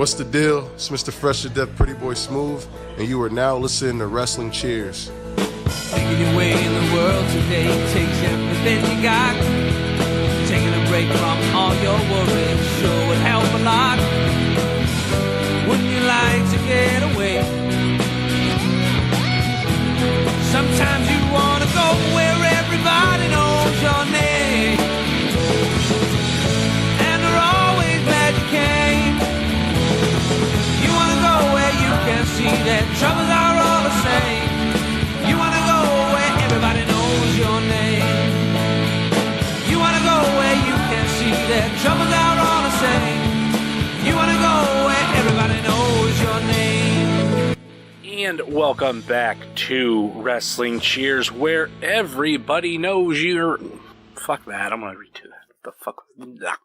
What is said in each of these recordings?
What's the deal? It's Mr. Fresh to Death Pretty Boy Smooth, and you are now listening to Wrestling Cheers. Making your way in the world today takes everything you got. Taking a break from all your worries sure would help a lot. Wouldn't you like to get away? Sometimes you want to go where everybody knows your name, and they're always glad you came. You want to go where you can see that troubles are all the same. You want to go where everybody knows your name. You want to go where you can see that troubles are all the same. You want to go where everybody knows your name. And welcome back to Wrestling Cheers, where everybody knows you're... Fuck that, I'm gonna redo that. The fuck? Nah.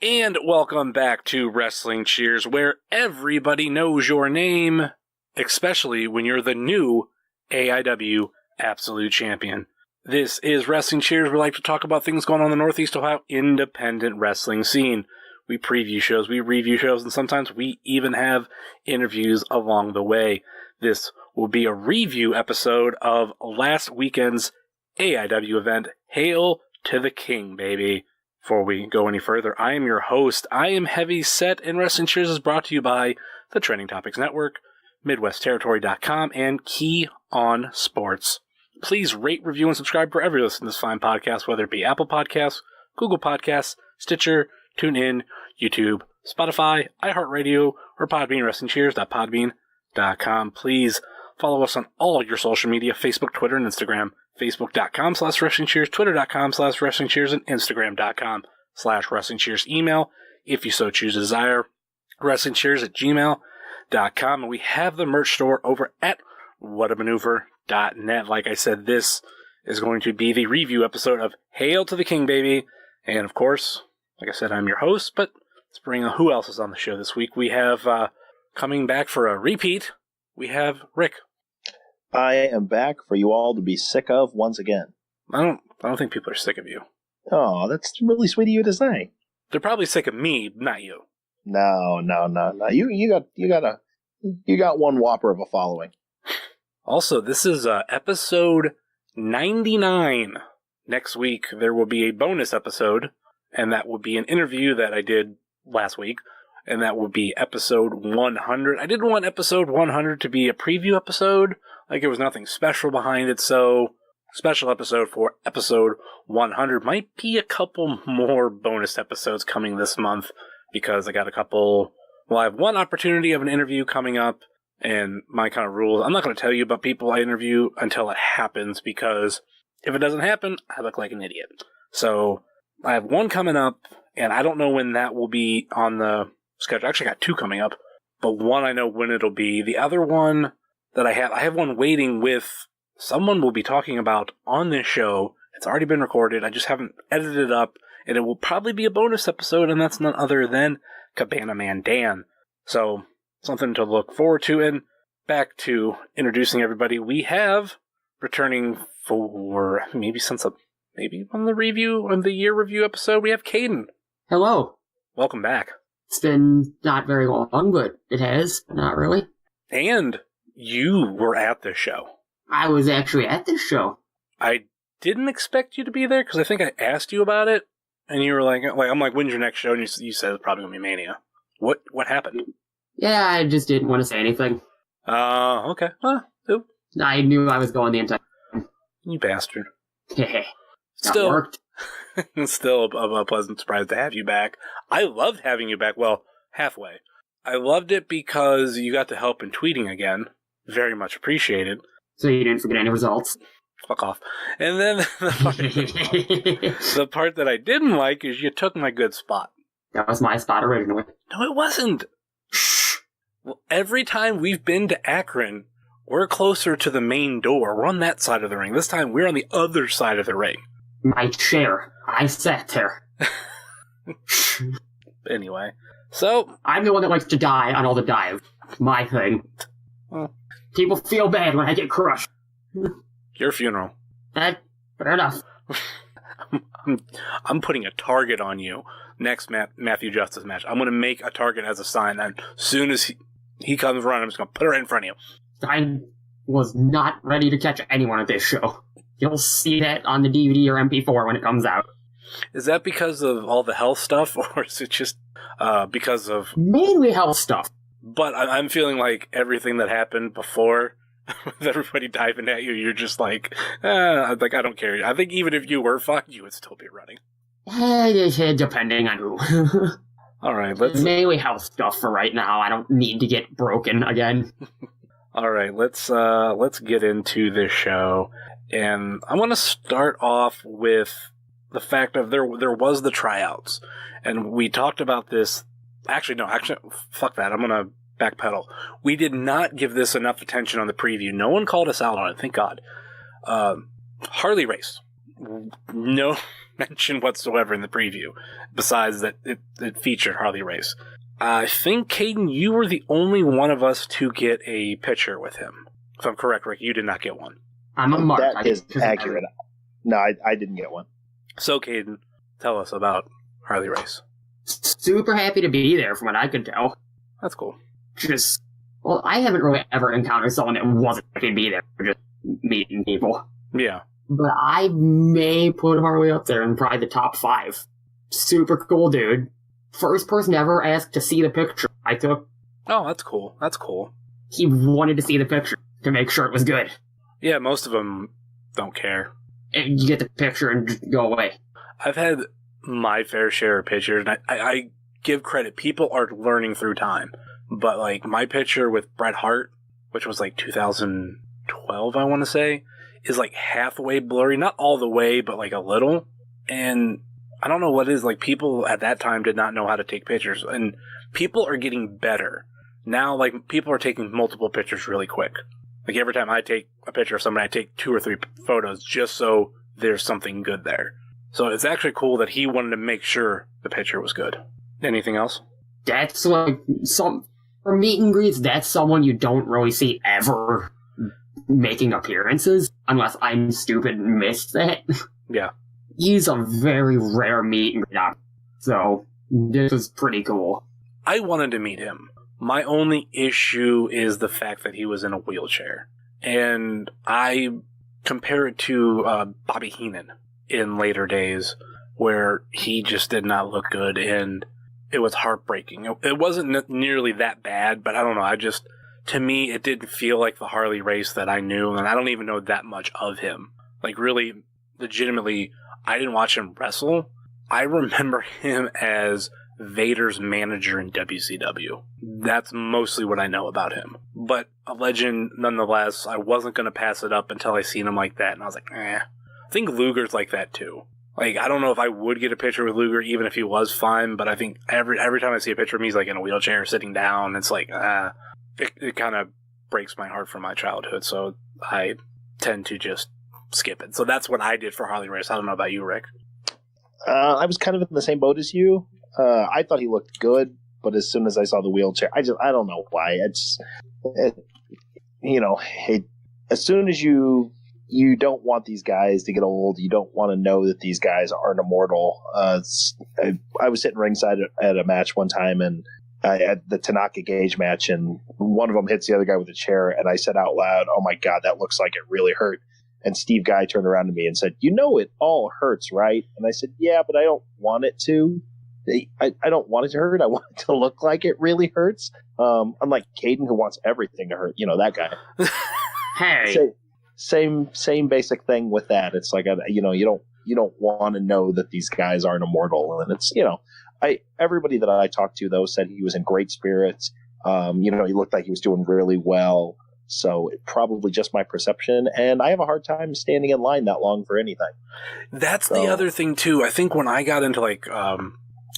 And welcome back to Wrestling Cheers, where everybody knows your name, especially when you're the new AIW Absolute Champion. This is Wrestling Cheers. We like to talk about things going on in the Northeast Ohio independent wrestling scene. We preview shows, we review shows, and sometimes we even have interviews along the way. This will be a review episode of last weekend's AIW event, Hail to the King, baby. Before we go any further, I am your host. I am Heavy Set, and Wrestling Cheers is brought to you by the Trending Topics Network, MidwestTerritory.com, and Key on Sports. Please rate, review, and subscribe wherever you listen to this fine podcast, whether it be Apple Podcasts, Google Podcasts, Stitcher, TuneIn, YouTube, Spotify, iHeartRadio, or Podbean, WrestlingCheers.podbean.com. Please follow us on all your social media, Facebook, Twitter, and Instagram. Facebook.com/WrestlingCheers, Twitter.com/WrestlingCheers, and Instagram.com/WrestlingCheers. Email, if you so choose to desire, WrestlingCheers@gmail.com. And we have the merch store over at whatamaneuver.net. Like I said, this is going to be the review episode of Hail to the King, baby. And of course, like I said, I'm your host, but let's bring who else is on the show this week. We have, coming back for a repeat, we have Rick. I am back for you all to be sick of once again. I don't think people are sick of you. Oh, that's really sweet of you to say. They're probably sick of me, not you. No. You got one whopper of a following. Also, this is episode 99. Next week, there will be a bonus episode, and that will be an interview that I did last week, and that will be episode 100. I didn't want episode 100 to be a preview episode, like there was nothing special behind it, so special episode for episode 100. Might be a couple more bonus episodes coming this month, because I got I have one opportunity of an interview coming up, and my kind of rules, I'm not going to tell you about people I interview until it happens, because if it doesn't happen, I look like an idiot. So I have one coming up, and I don't know when that will be on the schedule. I actually got two coming up, but one I know when it'll be. The other one that I have one waiting with someone we'll be talking about on this show. It's already been recorded. I just haven't edited it up, and it will probably be a bonus episode, and that's none other than Cabana Man Dan. So something to look forward to. And back to introducing everybody, we have returning for maybe on the review, on the year review episode, we have Kayden. Hello. Welcome back. It's been not very long, but it has. Not really. And you were at this show. I was actually at this show. I didn't expect you to be there, because I think I asked you about it, and you were like, I'm like, when's your next show? And you said it's probably going to be Mania. What happened? Yeah, I just didn't want to say anything. Okay. Well, oop. I knew I was going the entire You bastard. That Still worked. It's still a pleasant surprise to have you back. I loved having you back. Well, halfway. I loved it because you got to help in tweeting again. Very much appreciated. So you didn't forget any results. Fuck off. And then the part that I didn't like is you took my good spot. That was my spot originally. No, it wasn't. Shh. Well, every time we've been to Akron, we're closer to the main door. We're on that side of the ring. This time, we're on the other side of the ring. My chair. I sat there. Anyway, so... I'm the one that likes to die on all the dives. My thing. Well, people feel bad when I get crushed. Your funeral. Fair enough. I'm putting a target on you next Matthew Justice match. I'm going to make a target as a sign, and as soon as he comes around, I'm just going to put her in front of you. I was not ready to catch anyone at this show. You'll see that on the DVD or MP4 when it comes out. Is that because of all the health stuff, or is it just because of... Mainly health stuff. But I'm feeling like everything that happened before, with everybody diving at you, you're just like I don't care. I think even if you were fucked, you would still be running. Depending on who. All right, let's... Mainly health stuff for right now. I don't need to get broken again. All right, let's get into this show. And I want to start off with the fact of there was the tryouts. And we talked about this. Actually, fuck that. I'm going to backpedal. We did not give this enough attention on the preview. No one called us out on it, thank God. Harley Race. No mention whatsoever in the preview, besides that it featured Harley Race. I think, Kayden, you were the only one of us to get a picture with him. If I'm correct, Rick, you did not get one. I'm a mark. That is accurate. No, I didn't get one. So, Kayden, tell us about Harley Race. Super happy to be there, from what I could tell. That's cool. Well, I haven't really ever encountered someone that wasn't happy to be there, just meeting people. Yeah. But I may put Harley up there in probably the top 5. Super cool dude. First person ever asked to see the picture I took. Oh, that's cool. That's cool. He wanted to see the picture to make sure it was good. Yeah, most of them don't care. And you get the picture and go away. I've had my fair share of pictures, and I give credit. People are learning through time. But, like, my picture with Bret Hart, which was, like, 2012, I want to say, is, like, halfway blurry. Not all the way, but, like, a little. And I don't know what it is. Like, people at that time did not know how to take pictures. And people are getting better. Now, like, people are taking multiple pictures really quick. Like, every time I take a picture of somebody, I take 2 or 3 photos just so there's something good there. So it's actually cool that he wanted to make sure the picture was good. Anything else? That's like for meet and greets, that's someone you don't really see ever making appearances, unless I'm stupid and missed that. Yeah. He's a very rare meet and greet, so this was pretty cool. I wanted to meet him. My only issue is the fact that he was in a wheelchair. And I compare it to Bobby Heenan in later days, where he just did not look good, and it was heartbreaking. It wasn't nearly that bad, but I don't know. To me, it didn't feel like the Harley Race that I knew, and I don't even know that much of him. Like, really, legitimately, I didn't watch him wrestle. I remember him as Vader's manager in WCW. That's mostly what I know about him. But a legend, nonetheless. I wasn't going to pass it up until I seen him like that, and I was like, eh. I think Luger's like that, too. Like, I don't know if I would get a picture with Luger, even if he was fine, but I think every time I see a picture of him, he's like in a wheelchair, sitting down. It's like, it kind of breaks my heart from my childhood, so I tend to just skip it. So that's what I did for Harley Race. I don't know about you, Rick. I was kind of in the same boat as you. I thought he looked good, but as soon as I saw the wheelchair, I don't know why. As soon as you don't want these guys to get old. You don't want to know that these guys aren't immortal. I was sitting ringside at a match one time, and at the Tanaka Gage match, and one of them hits the other guy with a chair, and I said out loud, "Oh my God, that looks like it really hurt." And Steve Guy turned around to me and said, "You know it all hurts, right?" And I said, "Yeah, but I don't want it to. I don't want it to hurt. I want it to look like it really hurts." Unlike Kayden, who wants everything to hurt. You know, that guy. Hey. Same basic thing with that. It's like, you don't want to know that these guys aren't immortal. And it's, everybody that I talked to, though, said he was in great spirits. He looked like he was doing really well. So it probably just my perception. And I have a hard time standing in line that long for anything. That's the other thing, too. I think when I got into, like,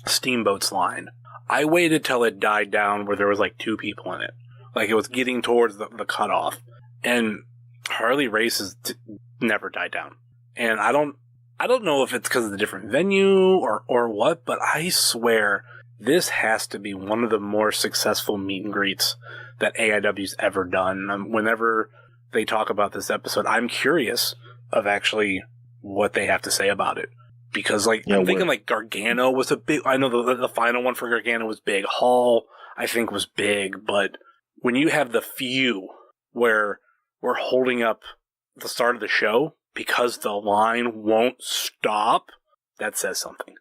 Steamboat's line, I waited till it died down where there was, like, 2 people in it. Like, it was getting towards the cutoff. And Harley Race has never died down. And I don't know if it's because of the different venue or what, but I swear this has to be one of the more successful meet and greets that AIW's ever done. Whenever they talk about this episode, I'm curious of actually what they have to say about it. Because, like, I'm thinking, like, Gargano was a big... I know the final one for Gargano was big. Hall, I think, was big. But when you have the few where we're holding up the start of the show because the line won't stop, that says something.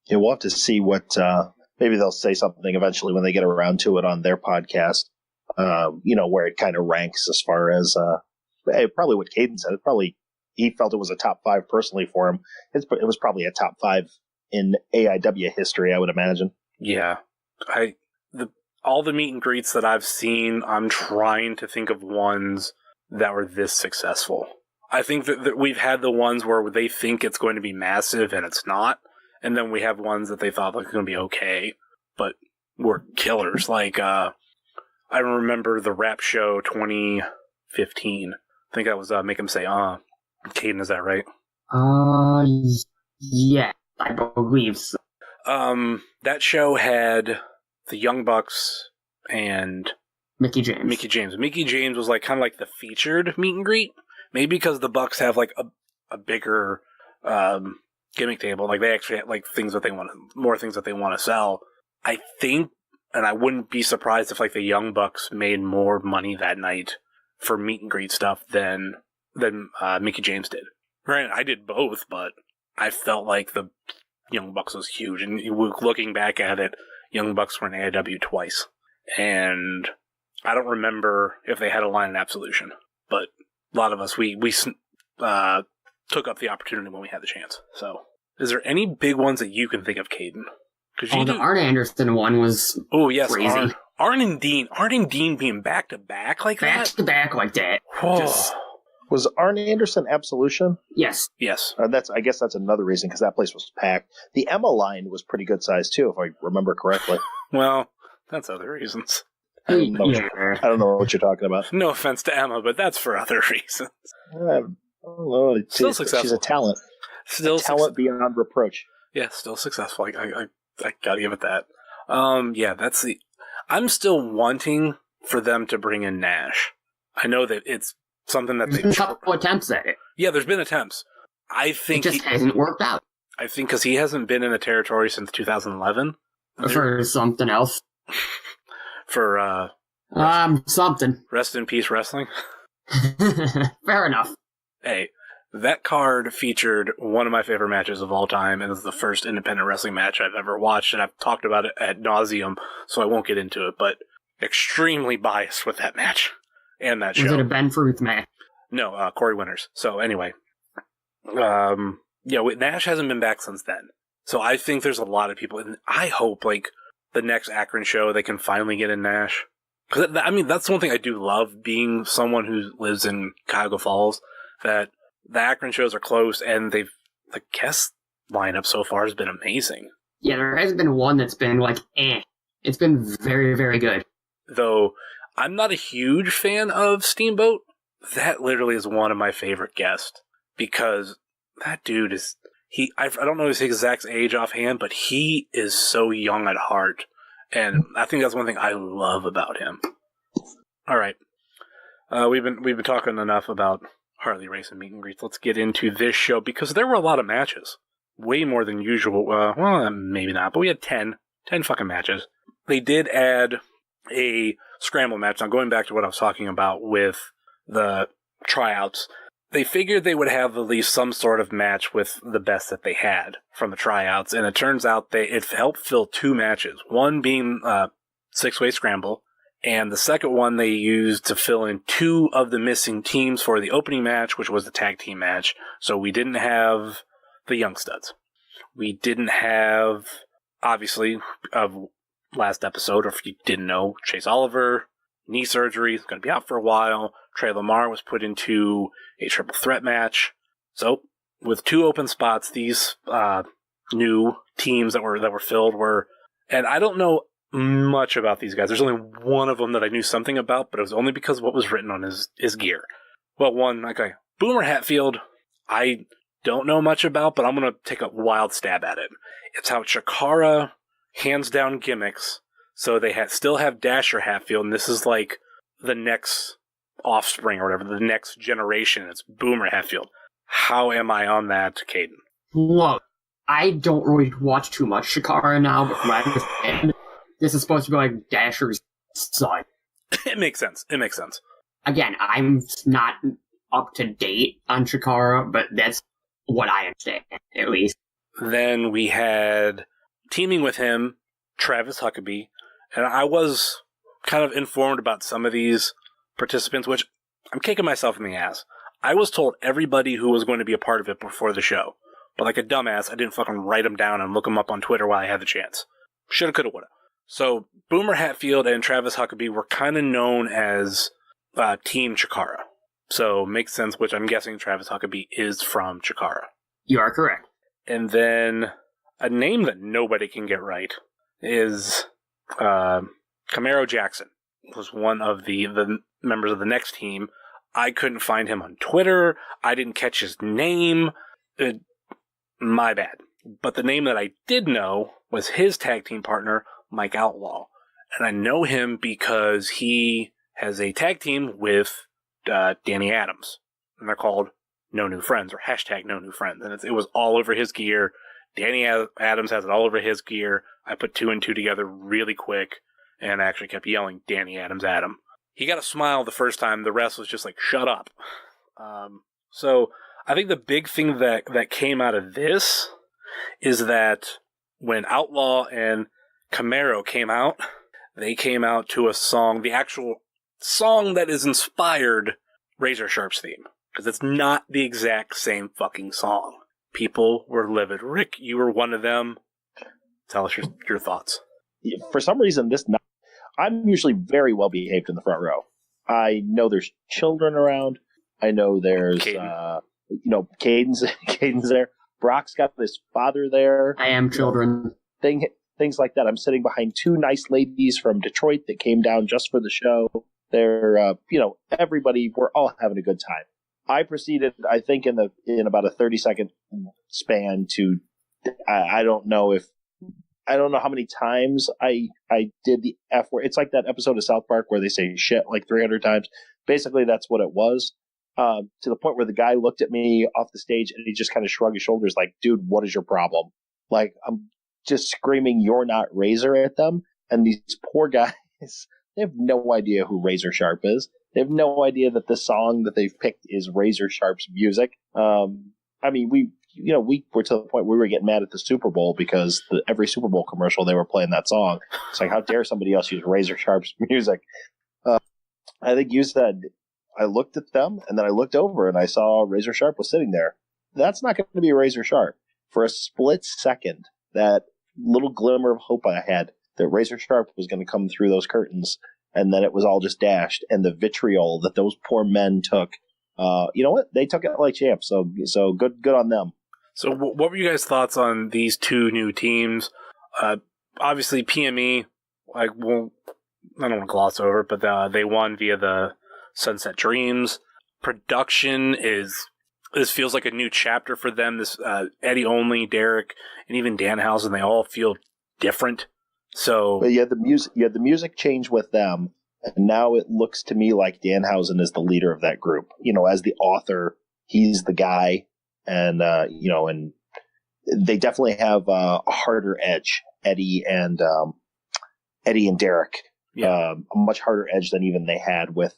Yeah, we'll have to see what... maybe they'll say something eventually when they get around to it on their podcast, where it kind of ranks as far as... probably what Kayden said. He felt it was a top 5 personally for him. It was probably a top 5 in AIW history, I would imagine. Yeah. All the meet and greets that I've seen, I'm trying to think of ones that were this successful. I think that we've had the ones where they think it's going to be massive and it's not. And then we have ones that they thought were going to be okay, but were killers. Like, I remember the rap show 2015. I think that was Make 'Em Say, Kayden, is that right? Yeah, I believe so. That show had the Young Bucks and Mickey James. Mickey James was like kind of like the featured meet and greet. Maybe because the Bucks have like a bigger gimmick table. Like they actually have like more things that they want to sell. I think, and I wouldn't be surprised if like the Young Bucks made more money that night for meet and greet stuff than Mickey James did. Granted, I did both, but I felt like the Young Bucks was huge. And looking back at it, Young Bucks were in AIW twice. And I don't remember if they had a line in Absolution, but a lot of us, we took up the opportunity when we had the chance. So, is there any big ones that you can think of, Kayden? The Arn Anderson one was crazy. Arn and Dean being back-to-back like that? Back-to-back like that. Was Arn Anderson Absolution? Yes. I guess that's another reason, because that place was packed. The Emma line was pretty good size, too, if I remember correctly. Well, that's other reasons. I don't know what you're talking about. No offense to Emma, but that's for other reasons. I don't know. Still successful. She's a talent. Talent beyond reproach. Yeah, still successful. I gotta give it that. That's the... I'm still wanting for them to bring in Nash. I know that it's something that there's been a couple attempts at it. Yeah, there's been attempts. I think it just hasn't worked out. I think because he hasn't been in the territory since 2011. For something else. For something. Rest in peace wrestling. Fair enough. Hey, that card featured one of my favorite matches of all time, and it was the first independent wrestling match I've ever watched, and I've talked about it ad nauseum, so I won't get into it, but extremely biased with that match and that show. Was it a Ben Fruth match? No, Corey Winters. So anyway, Nash hasn't been back since then. So I think there's a lot of people, and I hope, like, the next Akron show, they can finally get in Nash. Because, I mean, that's one thing I do love, being someone who lives in Cuyahoga Falls, that the Akron shows are close, and the guest lineup so far has been amazing. Yeah, there hasn't been one that's been like, It's been very, very good. Though, I'm not a huge fan of Steamboat. That literally is one of my favorite guests. Because that dude is... I don't know his exact age offhand, but he is so young at heart. And I think that's one thing I love about him. All right. We've been talking enough about Harley Race and meet and greets. Let's get into this show, because there were a lot of matches. Way more than usual. Well, maybe not, but we had 10 fucking matches. They did add a scramble match. Now, going back to what I was talking about with the tryouts, they figured they would have at least some sort of match with the best that they had from the tryouts, and it turns out it helped fill 2 matches. One being six-way scramble, and the second one they used to fill in 2 of the missing teams for the opening match, which was the tag team match. So we didn't have the Young Studs. We didn't have, obviously, last episode, or if you didn't know, Chase Oliver, knee surgery, is going to be out for a while. Trey Lamar was put into a triple threat match. So, with 2 open spots, these new teams that were filled were, and I don't know much about these guys. There's only one of them that I knew something about, but it was only because of what was written on his gear. Well, Boomer Hatfield, I don't know much about, but I'm going to take a wild stab at it. It's how Chikara hands down gimmicks, so they still have Dasher Hatfield, and this is like the next offspring or whatever, the next generation. It's Boomer Hatfield. How am I on that, Kayden? Whoa. I don't really watch too much Chikara now, but from what I understand, this is supposed to be like Dasher's son. It makes sense. Again, I'm not up to date on Chikara, but that's what I understand, at least. Then we had, teaming with him, Travis Huckabee, and I was kind of informed about some of these participants, which I'm kicking myself in the ass. I was told everybody who was going to be a part of it before the show, but like a dumbass, I didn't fucking write them down and look them up on Twitter while I had the chance. Shoulda, coulda, woulda. So Boomer Hatfield and Travis Huckabee were kind of known as Team Chikara. So makes sense, which I'm guessing Travis Huckabee is from Chikara. You are correct. And then a name that nobody can get right is Camaro Jackson. Was one of the members of the next team. I couldn't find him on Twitter. I didn't catch his name. My bad. But the name that I did know was his tag team partner, Mike Outlaw. And I know him because he has a tag team with Danny Adams. And they're called No New Friends, or hashtag No New Friends. And it was all over his gear. Danny Adams has it all over his gear. I put two and two together really quick, and I actually kept yelling, Danny Adams, Adam. He got a smile the first time. The rest was just like, shut up. So I think the big thing that came out of this is that when Outlaw and Camaro came out, they came out to a song, the actual song that is inspired Razor Sharp's theme. Because it's not the exact same fucking song. People were livid. Rick, you were one of them. Tell us your thoughts. For some reason, I'm usually very well behaved in the front row. I know there's children around. I know there's, Kayden. Kayden's there. Brock's got his father there. I am children. Things like that. I'm sitting behind two nice ladies from Detroit that came down just for the show. They're, everybody, we're all having a good time. I proceeded, I think, in about a 30-second span to, I don't know how many times I did the F word. It's like that episode of South Park where they say shit like 300 times. Basically, that's what it was. To the point where the guy looked at me off the stage and he just kind of shrugged his shoulders like, dude, what is your problem? Like, I'm just screaming, you're not Razor at them. And these poor guys, they have no idea who Razor Sharp is. They have no idea that the song that they've picked is Razor Sharp's music. We were to the point where we were getting mad at the Super Bowl because every Super Bowl commercial they were playing that song. It's like, how dare somebody else use Razor Sharp's music? I think you said, I looked at them and then I looked over and I saw Razor Sharp was sitting there. That's not going to be Razor Sharp. For a split second, that little glimmer of hope I had that Razor Sharp was going to come through those curtains, and then it was all just dashed, and the vitriol that those poor men took. You know what? They took it like champs, so good on them. So what were you guys' thoughts on these two new teams? Obviously, PME, I don't want to gloss over, but they won via the Sunset Dreams. Production this feels like a new chapter for them. This Eddie Only, Derek, and even Danhausen, they all feel different. So, but you had the music change with them, and now it looks to me like Danhausen is the leader of that group. As the author, he's the guy, and and they definitely have a harder edge. Eddie and Derek, a much harder edge than even they had with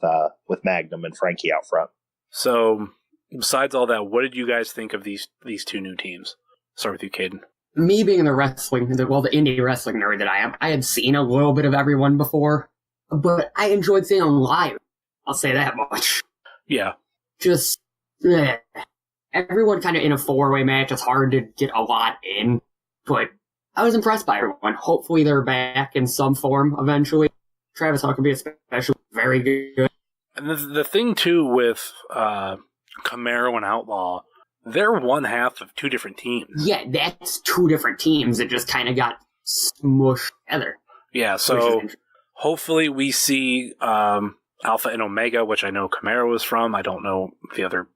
Magnum and Frankie out front. So, besides all that, what did you guys think of these two new teams? Start with you, Kayden. Me being the indie wrestling nerd that I am, I had seen a little bit of everyone before, but I enjoyed seeing them live. I'll say that much. Yeah. Just, everyone kind of in a four-way match. It's hard to get a lot in, but I was impressed by everyone. Hopefully they're back in some form eventually. Travis Huckabee especially, very good. And the thing, too, with Camaro and Outlaw, they're one half of two different teams. Yeah, that's two different teams that just kind of got smushed together. Yeah, so hopefully we see Alpha and Omega, which I know Camaro was from. I don't know the other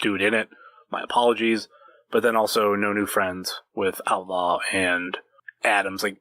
dude in it. My apologies. But then also No New Friends with Outlaw and Adams. Like,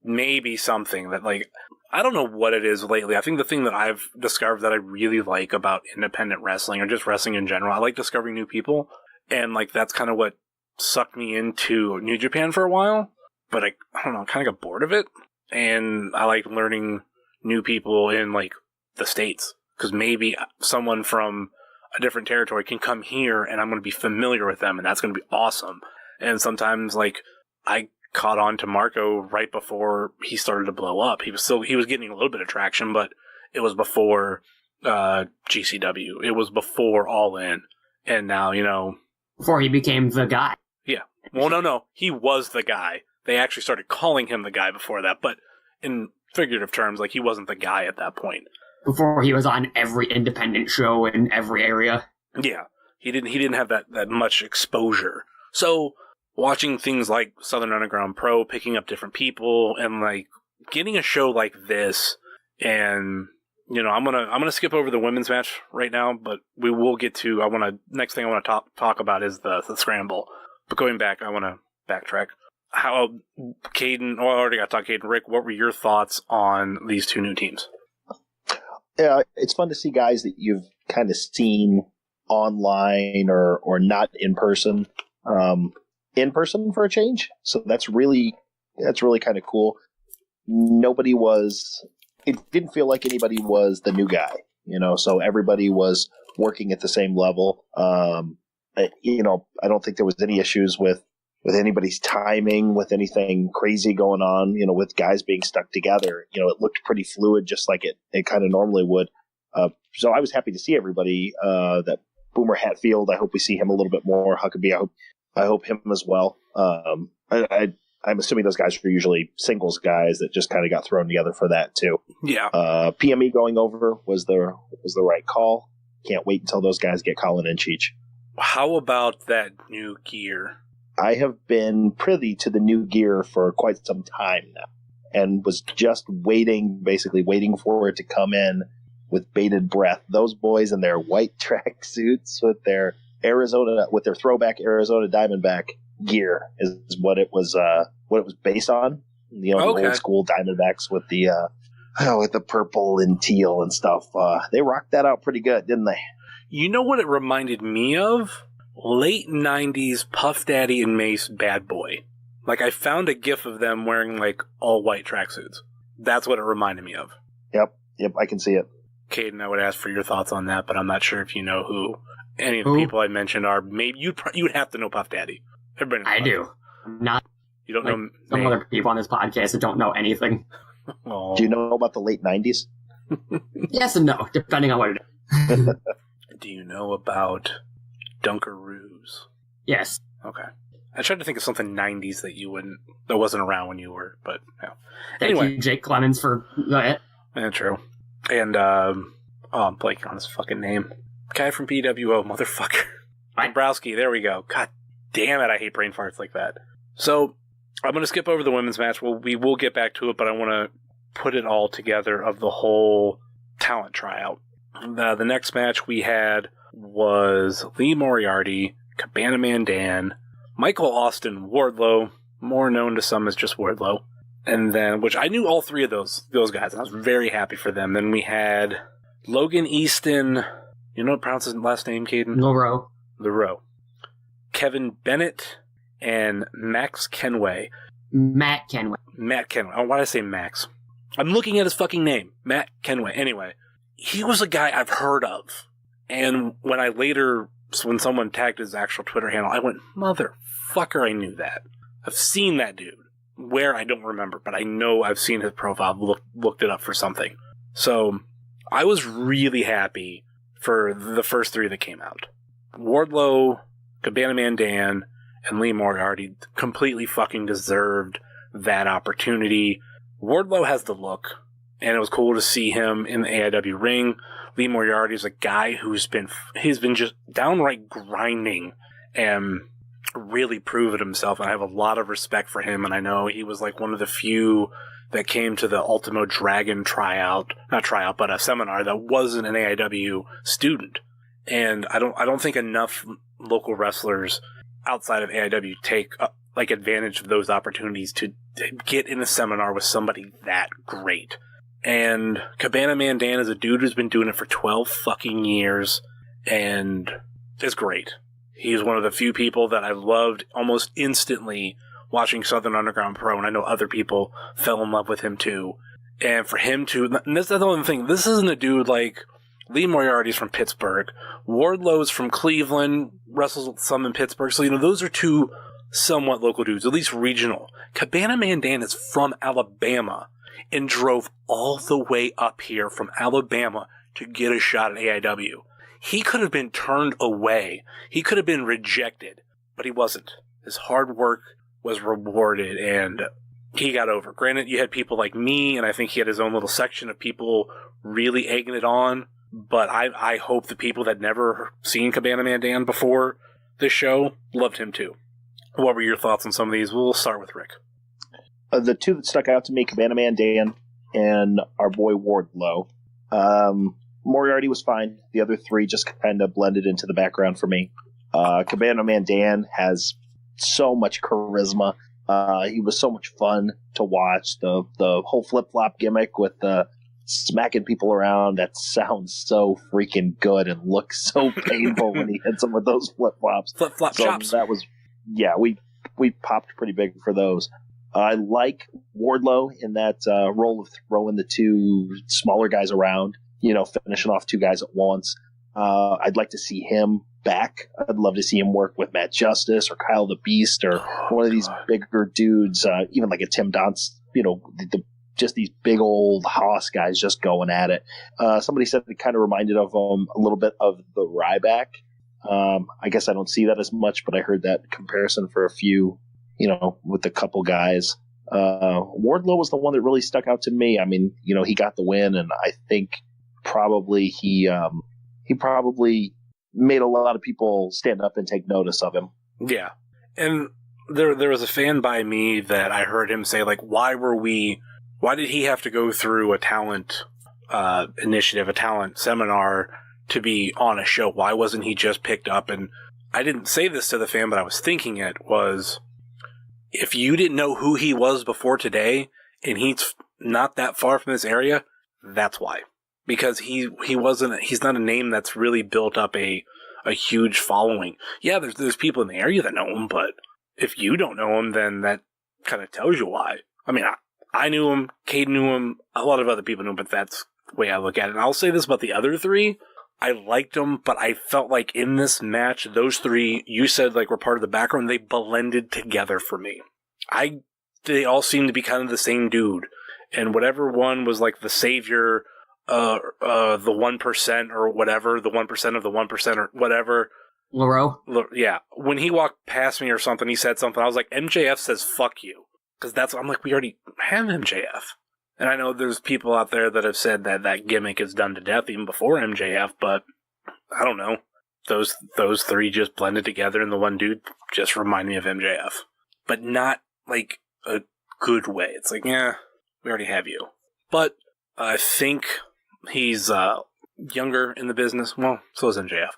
maybe something that, like, I don't know what it is lately. I think the thing that I've discovered that I really like about independent wrestling, or just wrestling in general, I like discovering new people. And, like, that's kind of what sucked me into New Japan for a while, but I don't know, kind of got bored of it. And I like learning new people in, like, the States. Because maybe someone from a different territory can come here and I'm going to be familiar with them, and that's going to be awesome. And sometimes, like, I caught on to Marco right before he started to blow up. He was getting a little bit of traction, but it was before GCW. It was before All In. And now, you know... Before he became the guy. Yeah. Well, no. He was the guy. They actually started calling him the guy before that, but in figurative terms, like, he wasn't the guy at that point. Before he was on every independent show in every area. Yeah. He didn't have that much exposure. So, watching things like Southern Underground Pro, picking up different people, and, like, getting a show like this, and, you know, I'm gonna skip over the women's match right now, but we will get to, next thing I want to talk about is the scramble. But going back, I want to backtrack. How Kayden, I already got to talk Kayden. Rick, what were your thoughts on these two new teams? Yeah, it's fun to see guys that you've kind of seen online or not in person for a change. So that's really kind of cool. It didn't feel like anybody was the new guy, you know, so everybody was working at the same level. You know, I don't think there was any issues with anybody's timing, with anything crazy going on, you know, with guys being stuck together. You know, it looked pretty fluid, just like it kind of normally would. So I was happy to see everybody. That Boomer Hatfield, I hope we see him a little bit more. Huckabee, I hope him as well. I'm assuming those guys are usually singles guys that just kind of got thrown together for that too. Yeah. PME going over was the right call. Can't wait until those guys get Colin and Cheech. How about that new gear? I have been privy to the new gear for quite some time now, and was just waiting for it to come in with bated breath. Those boys in their white track suits with their throwback Arizona Diamondback gear is what it was based on. You know, the old school Diamondbacks with the purple and teal and stuff. They rocked that out pretty good, didn't they? You know what it reminded me of? Late 90s Puff Daddy and Mace Bad Boy. Like, I found a gif of them wearing, like, all white tracksuits. That's what it reminded me of. Yep, I can see it. Caden, I would ask for your thoughts on that, but I'm not sure if you know who any of the people I mentioned are. Maybe you'd have to know Puff Daddy. Everybody knows I Puff. do. Not You don't like know some other people on this podcast that don't know anything. Oh. Do you know about the late 90s? Yes and no, depending on what it is. Do you know about Dunkaroos? Yes. Okay. I tried to think of something 90s that wasn't around when you were, but no. Thank Anyway. you, Jake Clemens, for that. Yeah, true. And, I'm blanking on his fucking name. Guy from PWO, motherfucker. Dombrowski, there we go. God damn it, I hate brain farts like that. So, I'm going to skip over the women's match. We will get back to it, but I want to put it all together of the whole talent tryout. The next match we had was Lee Moriarty, Cabana Man Dan, Michael Austin Wardlow, more known to some as just Wardlow, and then, which I knew all three of those guys, and I was very happy for them. Then we had Logan Easton, you know how to pronounce his last name, Kayden? LaRoe. Kevin Bennett, and Max Kenway. Matt Kenway. Oh, why did I say Max? I'm looking at his fucking name. Matt Kenway. Anyway, he was a guy I've heard of. And when someone tagged his actual Twitter handle, I went, motherfucker, I knew that. I've seen that dude. Where, I don't remember, but I know I've seen his profile, looked it up for something. So, I was really happy for the first three that came out. Wardlow, Cabana Man Dan, and Lee Moriarty completely fucking deserved that opportunity. Wardlow has the look, and it was cool to see him in the AIW ring. Lee Moriarty is a guy he's been just downright grinding and really proven himself, and I have a lot of respect for him, and I know he was like one of the few that came to the Ultimo Dragon a seminar that wasn't an AIW student. And I don't think enough local wrestlers outside of AIW take advantage of those opportunities to get in a seminar with somebody that great. And Cabana Man Dan is a dude who's been doing it for 12 fucking years and is great. He's one of the few people that I loved almost instantly watching Southern Underground Pro, and I know other people fell in love with him too. And for him to, and that's the other thing, this isn't a dude like Lee Moriarty's from Pittsburgh, Wardlow's from Cleveland, wrestles some in Pittsburgh, so those are two somewhat local dudes, at least regional. Cabana Man Dan is from Alabama and drove all the way up here from Alabama to get a shot at AIW. He could have been turned away. He could have been rejected, but he wasn't. His hard work was rewarded, and he got over. Granted, you had people like me, and I think he had his own little section of people really egging it on, but I hope the people that never seen Cabana Man Dan before this show loved him too. What were your thoughts on some of these? We'll start with Rick. The two that stuck out to me, Cabana Man Dan and our boy Wardlow. Moriarty was fine. The other three just kind of blended into the background for me. Cabana Man Dan has so much charisma. He was so much fun to watch. The whole flip-flop gimmick with smacking people around, that sounds so freaking good and looks so painful when he hits them with those flip-flops. Flip-flop chops. That was, yeah, we popped pretty big for those. I like Wardlow in that role of throwing the two smaller guys around, finishing off two guys at once. I'd like to see him back. I'd love to see him work with Matt Justice or Kyle the Beast or one of these bigger dudes, even like a Tim Donst, just these big old Haas guys just going at it. Somebody said it kind of reminded of a little bit of the Ryback. I guess I don't see that as much, but I heard that comparison for a few, with a couple guys. Wardlow was the one that really stuck out to me. I mean, he got the win, and I think probably he probably made a lot of people stand up and take notice of him. Yeah. And there was a fan by me that I heard him say, like, why did he have to go through a talent initiative, a talent seminar to be on a show? Why wasn't he just picked up? And I didn't say this to the fan, but I was thinking it was, if you didn't know who he was before today, and he's not that far from this area, that's why. Because he's not a name that's really built up a huge following. Yeah, there's people in the area that know him, but if you don't know him, then that kind of tells you why. I mean, I knew him, Kayden knew him, a lot of other people knew him, but that's the way I look at it. And I'll say this about the other three. I liked them, but I felt like in this match, those three, you said like were part of the background, they blended together for me. They all seemed to be kind of the same dude. And whatever one was like the savior, the 1% or whatever, the 1% of the 1% or whatever. Lareau? Yeah. When he walked past me or something, he said something. I was like, MJF says, fuck you. Because I'm like, we already have MJF. And I know there's people out there that have said that gimmick is done to death even before MJF, but I don't know. Those three just blended together, and the one dude just reminded me of MJF. But not like a good way. It's like, yeah, we already have you. But I think he's younger in the business. Well, so is MJF.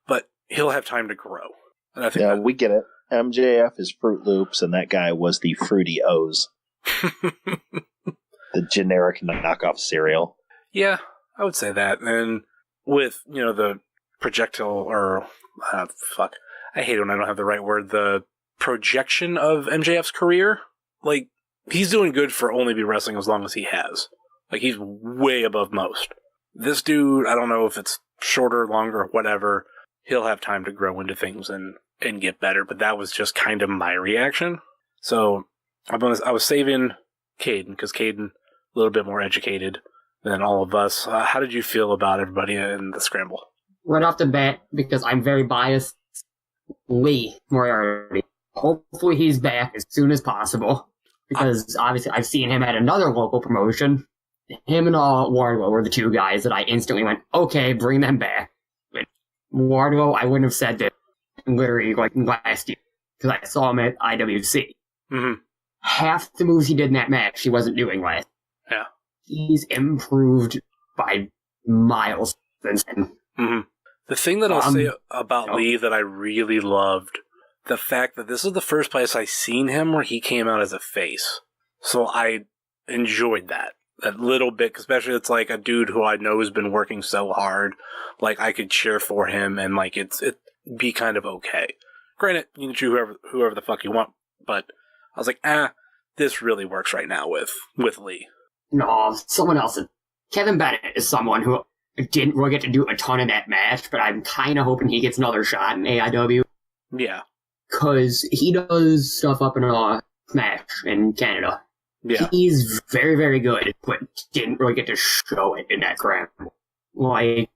But he'll have time to grow. And I think we get it. MJF is Fruit Loops, and that guy was the Fruity O's. The generic knockoff cereal. Yeah, I would say that. And with, the projectile, or, I hate it when I don't have the right word, the projection of MJF's career, like, he's doing good for only be wrestling as long as he has. Like, he's way above most. This dude, I don't know if it's shorter, longer, whatever, he'll have time to grow into things and get better, but that was just kind of my reaction. So, I was saving Kayden, because Kayden, a little bit more educated than all of us. How did you feel about everybody in the scramble? Right off the bat, because I'm very biased, Lee Moriarty. Hopefully he's back as soon as possible, because obviously I've seen him at another local promotion. Him and Wardlow were the two guys that I instantly went, okay, bring them back. But Wardlow, I wouldn't have said that literally like last year, because I saw him at IWC. Mm-hmm. Half the moves he did in that match, he wasn't doing last. Yeah. He's improved by miles since then. Mm-hmm. The thing that I'll say about Lee that I really loved, the fact that this is the first place I seen him where he came out as a face. So I enjoyed that little bit, especially it's like a dude who I know has been working so hard. Like, I could cheer for him, and like be kind of okay. Granted, you can choose whoever the fuck you want, but I was like, this really works right now with Lee. No, someone else. Kevin Bennett is someone who didn't really get to do a ton in that match, but I'm kind of hoping he gets another shot in AIW. Yeah. Because he does stuff up in a Smash in Canada. Yeah. He's very, very good, but didn't really get to show it in that crap. Like,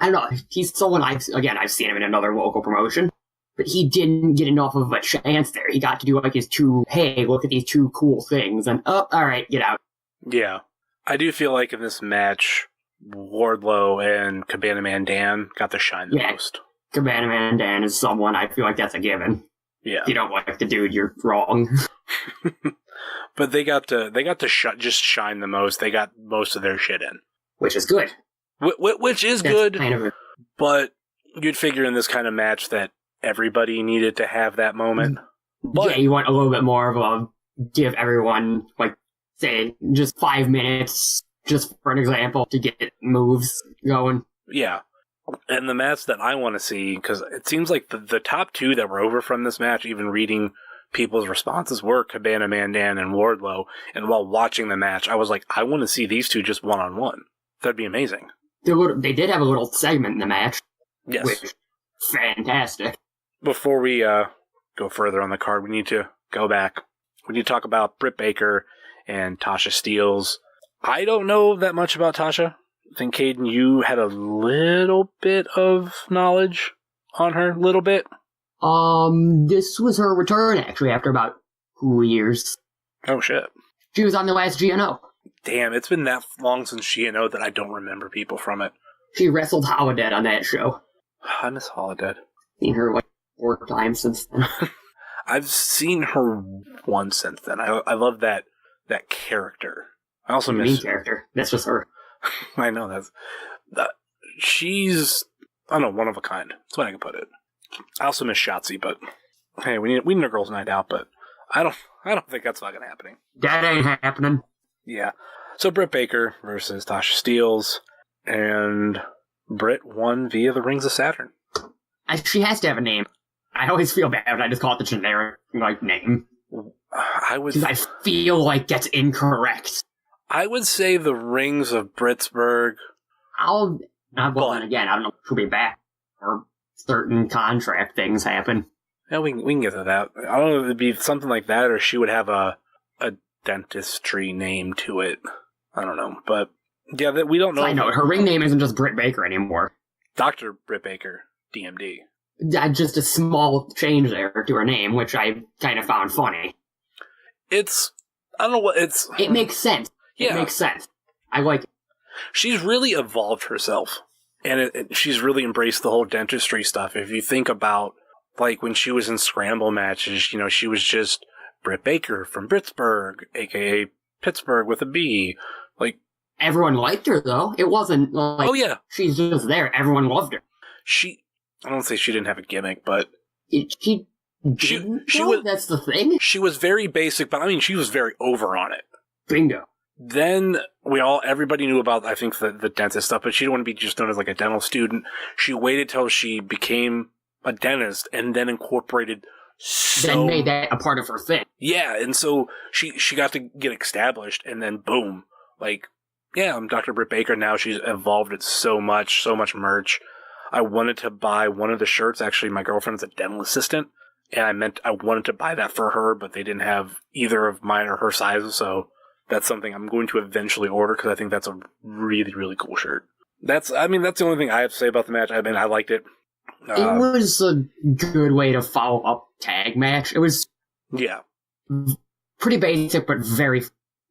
I don't know, he's someone I've seen him in another local promotion, but he didn't get enough of a chance there. He got to do like his hey, look at these two cool things, and alright, get out. Yeah. I do feel like in this match, Wardlow and Cabana Man Dan got to shine the most. Cabana Man Dan is someone I feel like that's a given. Yeah. If you don't like the dude, you're wrong. But they got to just shine the most. They got most of their shit in. Which is good. Which is that's good, kind of but you'd figure in this kind of match that everybody needed to have that moment. But, yeah, you want a little bit more of a give everyone, like, say, just 5 minutes, just for an example, to get moves going. Yeah. And the match that I want to see, because it seems like the top two that were over from this match, even reading people's responses, were Cabana Man Dan and Wardlow. And while watching the match, I was like, I want to see these two just one-on-one. That'd be amazing. They did have a little segment in the match. Yes. Which, fantastic. Before we go further on the card, we need to go back. We need to talk about Britt Baker and Tasha Steelz. I don't know that much about Tasha. I think, Kayden, you had a little bit of knowledge on her, little bit. This was her return, actually, after about 2 years. Oh, shit. She was on the last GNO. Damn, it's been that long since GNO that I don't remember people from it. She wrestled Holodead on that show. I miss Holodead. Seen her, like, 4 times since then. I've seen her once since then. I love that character. I also miss... main character. That's just her. I know, she's, I don't know, one of a kind. That's the way I can put it. I also miss Shotzi, but hey, we need a girls' night out, but I don't think that's fucking happening. That ain't happening. Yeah. So Britt Baker versus Tasha Steelz, and Britt won via the Rings of Saturn. She has to have a name. I always feel bad when I just call it the generic, like, name. Because I feel like that's incorrect. I would say the Rings of Britsburg. Then again, I don't know if she'll be back, or certain contract things happen. Yeah, we can get to that. I don't know if it'd be something like that, or she would have a dentistry name to it. I don't know, but yeah, we don't know. I know her ring name isn't just Britt Baker anymore. Dr. Britt Baker, DMD. Just a small change there to her name, which I kind of found funny. I don't know what It makes sense. Yeah. It makes sense. I like it. She's really evolved herself, and she's really embraced the whole dentistry stuff. If you think about, like, when she was in scramble matches, she was just Britt Baker from Britsburg, a.k.a. Pittsburgh with a B. Like, everyone liked her, though. It wasn't like, oh, yeah, she's just there. Everyone loved her. I don't say she didn't have a gimmick, but she was. That's the thing. She was very basic, but I mean, she was very over on it. Bingo. Then everybody knew about, I think, the dentist stuff, but she didn't want to be just known as like a dental student. She waited till she became a dentist and then incorporated then made that a part of her thing. Yeah, and so she got to get established, and then boom, like, yeah, I'm Dr. Britt Baker now. She's evolved it so much merch. I wanted to buy one of the shirts. Actually, my girlfriend's a dental assistant, and I wanted to buy that for her, but they didn't have either of mine or her sizes, so that's something I'm going to eventually order because I think that's a really, really cool shirt. That's the only thing I have to say about the match. I mean, I liked it. It was a good way to follow up tag match. It was pretty basic, but very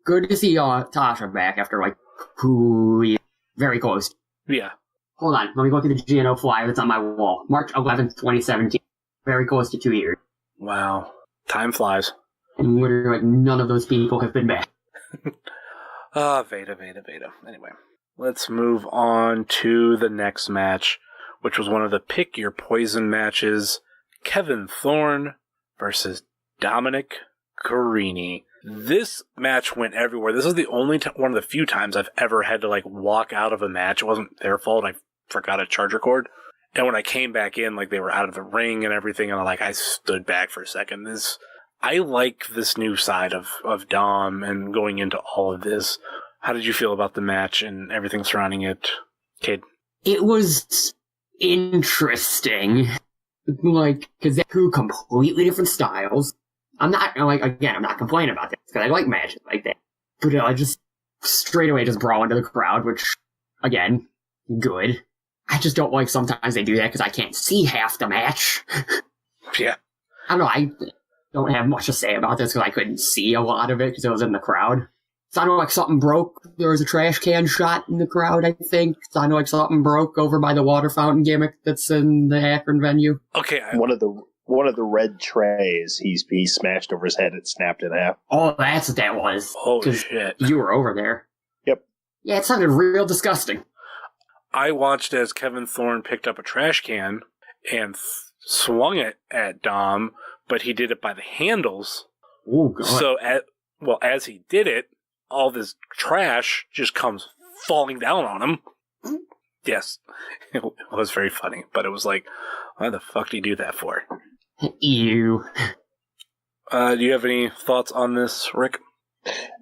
good to see Tasha back after like 2 years. Very close. Yeah. Hold on, let me go through the GNO flyer that's on my wall. March 11th, 2017. Very close to 2 years. Wow. Time flies. And literally, like, none of those people have been back. Veda. Anyway, let's move on to the next match, which was one of the Pick Your Poison matches. Kevin Thorne versus Dominic Carini. This match went everywhere. This is the only one of the few times I've ever had to, like, walk out of a match. It wasn't their fault. I forgot a charger cord. And when I came back in, like, they were out of the ring and everything, and I stood back for a second. I like this new side of Dom and going into all of this. How did you feel about the match and everything surrounding it, Kid? It was interesting. Like, because they're two completely different styles. I'm not complaining about this, because I like matches like that. But I just straight away just brawl into the crowd, which, again, good. I just don't like sometimes they do that because I can't see half the match. Yeah. I don't know, I don't have much to say about this because I couldn't see a lot of it because it was in the crowd. Sounded like something broke. There was a trash can shot in the crowd, I think. Sounded like something broke over by the water fountain gimmick that's in the Akron venue. Okay. One of the red trays he smashed over his head. It snapped in half. Oh, that's what that was. Oh, shit. You were over there. Yep. Yeah, it sounded real disgusting. I watched as Kevin Thorne picked up a trash can and swung it at Dom, but he did it by the handles. Oh, God. So, as he did it, all this trash just comes falling down on him. Yes, it was very funny, but it was like, why the fuck do you do that for? Ew. Do you have any thoughts on this, Rick?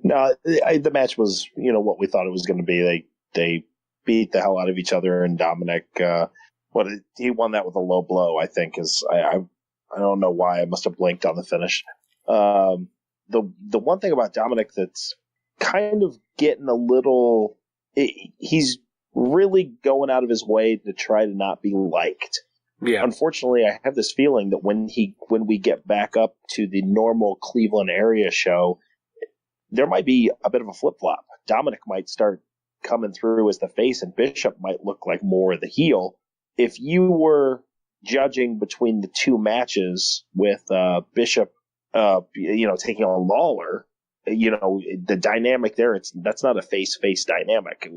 No, the match was, what we thought it was going to be. They beat the hell out of each other, and Dominic, he won that with a low blow, I think. I don't know why. I must have blinked on the finish. The one thing about Dominic that's kind of getting a little... He's really going out of his way to try to not be liked. Yeah. Unfortunately, I have this feeling that when we get back up to the normal Cleveland area show, there might be a bit of a flip-flop. Dominic might start coming through as the face, and Bishop might look like more the heel. If you were judging between the two matches with Bishop, taking on Lawler, the dynamic there, that's not a face-face dynamic.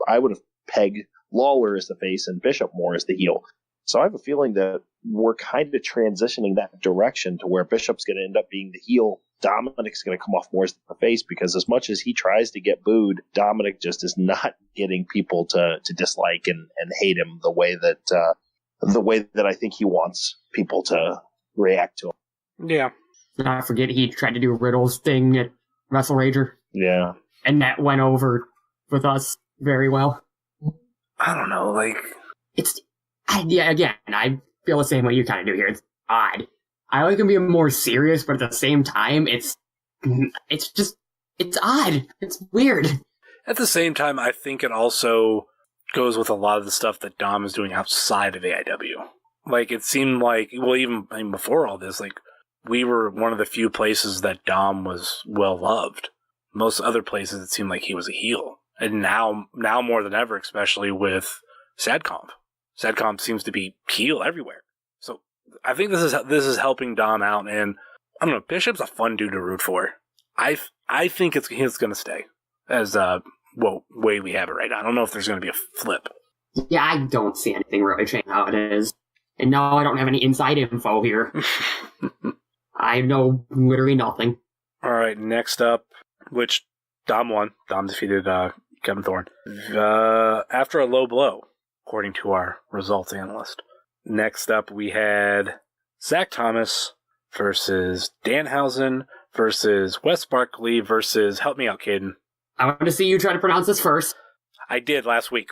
I would have pegged Lawler as the face and Bishop more as the heel. So I have a feeling that we're kind of transitioning that direction to where Bishop's going to end up being the heel. Dominic's going to come off more as the face, because as much as he tries to get booed, Dominic just is not getting people to dislike and hate him the way that I think he wants people to react to him. Yeah. I forget he tried to do Riddle's thing at Wrestle Rave. Yeah. And that went over with us very well. I don't know, I feel the same way you kind of do here. It's odd. I like him being more serious, but at the same time, it's odd. It's weird. At the same time, I think it also goes with a lot of the stuff that Dom is doing outside of AIW. It seemed like, even before all this, we were one of the few places that Dom was well loved. Most other places, it seemed like he was a heel. And now more than ever, especially with Sadcomp. Sadcomp seems to be heel everywhere. So I think this is helping Dom out, and I don't know, Bishop's a fun dude to root for. I think it's going to stay as way we have it right now. I don't know if there's going to be a flip. Yeah, I don't see anything really changing how it is. And no, I don't have any inside info here. I know literally nothing. All right, next up, which Dom won. Dom defeated Kevin Thorne after a low blow, according to our results analyst. Next up, we had Zach Thomas versus Danhausen versus Wes Barkley versus, help me out, Kayden. I want to see you try to pronounce this first. I did last week.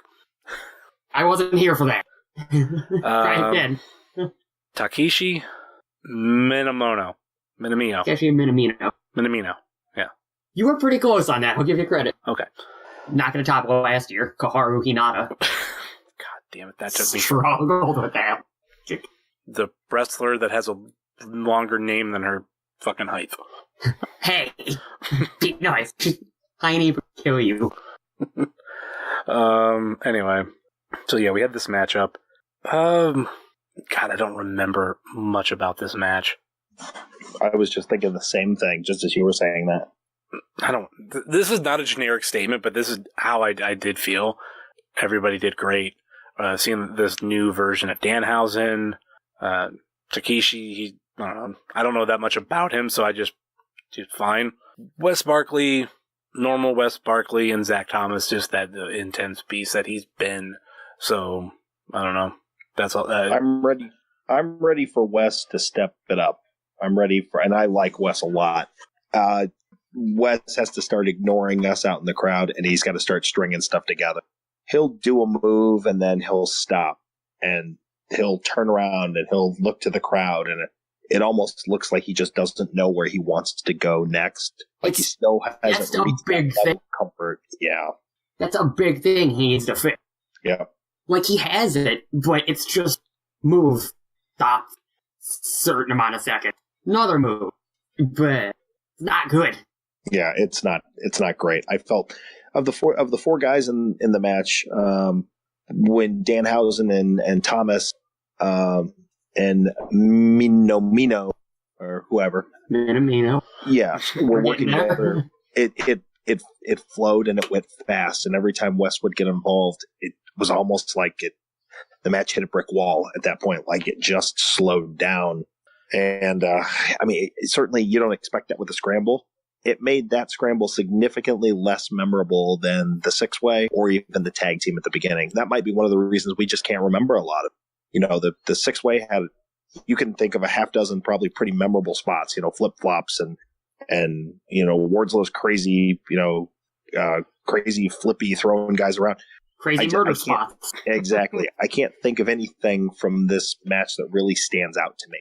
I wasn't here for that. Try again. Takeshi Minamino. Takeshi Minamino, yeah. You were pretty close on that. I'll give you credit. Okay. Not going to top last year. Kaharu Hinata. God damn it, that took me... Struggled with that. The wrestler that has a longer name than her fucking height. Hey! Be nice. Tiny will kill you. Anyway. So yeah, we had this matchup. God, I don't remember much about this match. I was just thinking the same thing, just as you were saying that. This is not a generic statement, but this is how I did feel. Everybody did great. Seeing this new version of Danhausen, Takeshi, I don't know that much about him, so I just did fine. Wes Barkley, normal Wes Barkley, and Zach Thomas, just that intense beast that he's been. So, I don't know. That's all. I'm ready. I'm ready for Wes to step it up. I'm ready for, and I like Wes a lot. Wes has to start ignoring us out in the crowd, and he's got to start stringing stuff together. He'll do a move, and then he'll stop, and he'll turn around, and he'll look to the crowd, and it almost looks like he just doesn't know where he wants to go next. Like he still hasn't reached big that thing. comfort. Yeah. That's a big thing he needs to fix. Yeah. Like, he has it, but it's just move, stop, certain amount of seconds. Another move, but it's not good. Yeah, it's not great. I felt of the four guys in the match, when Danhausen and Thomas and Mino or whoever, Minamino. yeah, were working getting there. together. It flowed and it went fast. And every time Wes would get involved, it was almost like the match hit a brick wall at that point. Like it just slowed down. And I mean, certainly you don't expect that with a scramble. It made that scramble significantly less memorable than the six-way or even the tag team at the beginning. That might be one of the reasons we just can't remember a lot of. You know, the six-way had, you can think of a half dozen probably pretty memorable spots. You know, flip-flops and you know, Wardslow's crazy, you know, crazy flippy throwing guys around. Crazy murder spots. Exactly. I can't think of anything from this match that really stands out to me.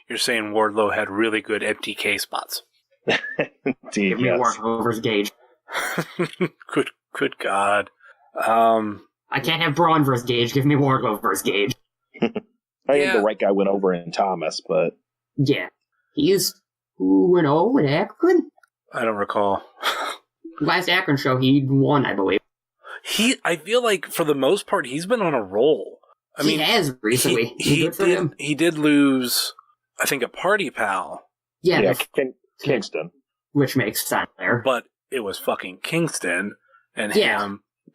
You're saying Wardlow had really good MTK spots. Indeed, Give me yes. Wardlow versus Gage. Good God. I can't have Braun versus Gage. Give me Wardlow versus Gage. I think the right guy went over in Thomas, but Yeah. He's 2-0 in Akron? I don't recall. Last Akron show, he won, I believe. I feel like for the most part, he's been on a roll. I mean, he has recently. He did lose, I think, a Party Pal. Yeah, Kingston. which makes sense there. But it was fucking Kingston, and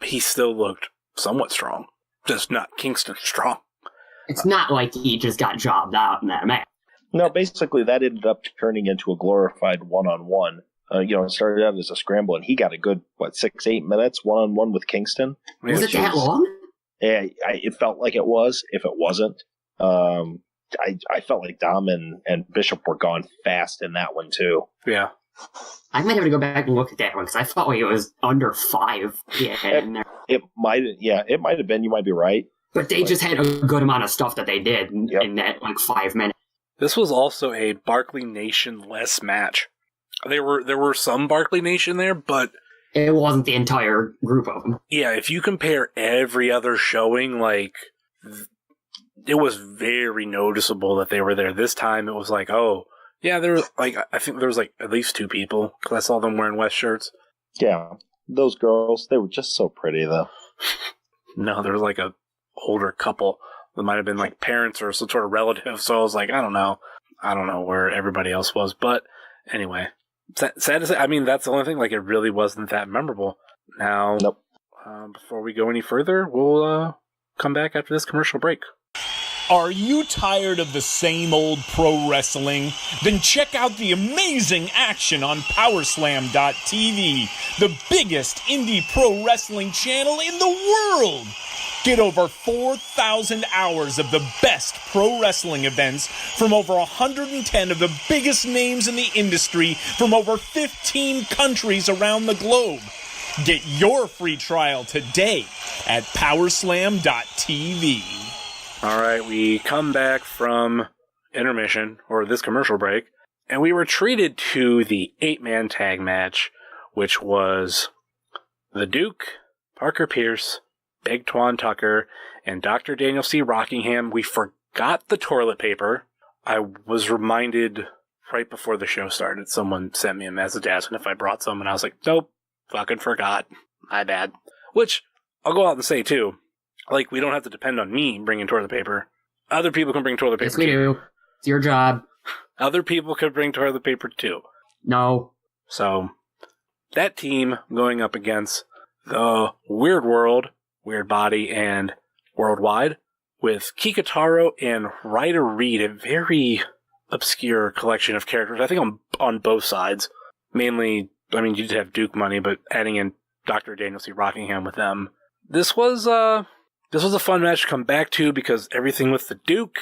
he still looked somewhat strong. Just not Kingston strong. It's not like he just got jobbed out in that match. No, basically that ended up turning into a glorified one-on-one. You know, it started out as a scramble, and he got a good, 6-8 minutes one-on-one with Kingston. Was it that long? Yeah, it felt like it was. If it wasn't, I felt like Dom and Bishop were gone fast in that one, too. Yeah. I might have to go back and look at that one, because I felt like it was under 5. In there. It might have been. You might be right. But they just had a good amount of stuff that they did in that, 5 minutes. This was also a Barkley Nation-less match. There were some Barkley Nation there, but it wasn't the entire group of them. Yeah, if you compare every other showing, it was very noticeable that they were there. This time, it was like, oh, yeah, there was, I think there was, at least 2 people, because I saw them wearing West shirts. Yeah, those girls, they were just so pretty, though. No, there was, a older couple. That might have been, parents or some sort of relative, so I was like, I don't know where everybody else was, but anyway. Sad to say, I mean, that's the only thing, it really wasn't that memorable. Now, nope. Before we go any further, we'll come back after this commercial break. Are you tired of the same old pro wrestling? Then check out the amazing action on Powerslam.tv, the biggest indie pro wrestling channel in the world. Get over 4,000 hours of the best pro wrestling events from over 110 of the biggest names in the industry from over 15 countries around the globe. Get your free trial today at Powerslam.tv. All right, we come back from intermission, or this commercial break, and we were treated to the 8-man tag match, which was the Duke, Parker Pierce, Big Twan Tucker, and Dr. Daniel C. Rockingham. We forgot the toilet paper. I was reminded right before the show started. Someone sent me a message asking if I brought some, and I was like, nope, fucking forgot. My bad. Which, I'll go out and say, too, we don't have to depend on me bringing toilet paper. Other people can bring toilet paper, yes, we do. It's your job. Other people could bring toilet paper, too. No. So, that team going up against the Weird World, Weird Body, and Worldwide, with Kikutaro and Ryder Reed, a very obscure collection of characters, I think on both sides. Mainly, I mean, you did have Duke money, but adding in Dr. Daniel C. Rockingham with them. This was this was a fun match to come back to because everything with the Duke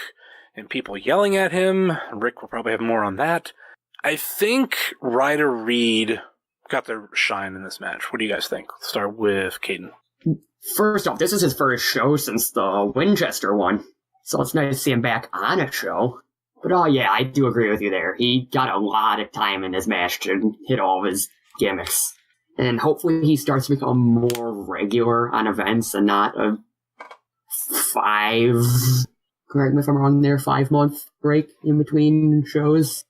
and people yelling at him. Rick will probably have more on that. I think Ryder Reed got the shine in this match. What do you guys think? Let's start with Kayden. First off, this is his first show since the Winchester one, so it's nice to see him back on a show. But yeah, I do agree with you there. He got a lot of time in this match to hit all of his gimmicks. And hopefully he starts to become more regular on events and not a correct me if I'm wrong there, 5-month break in between shows.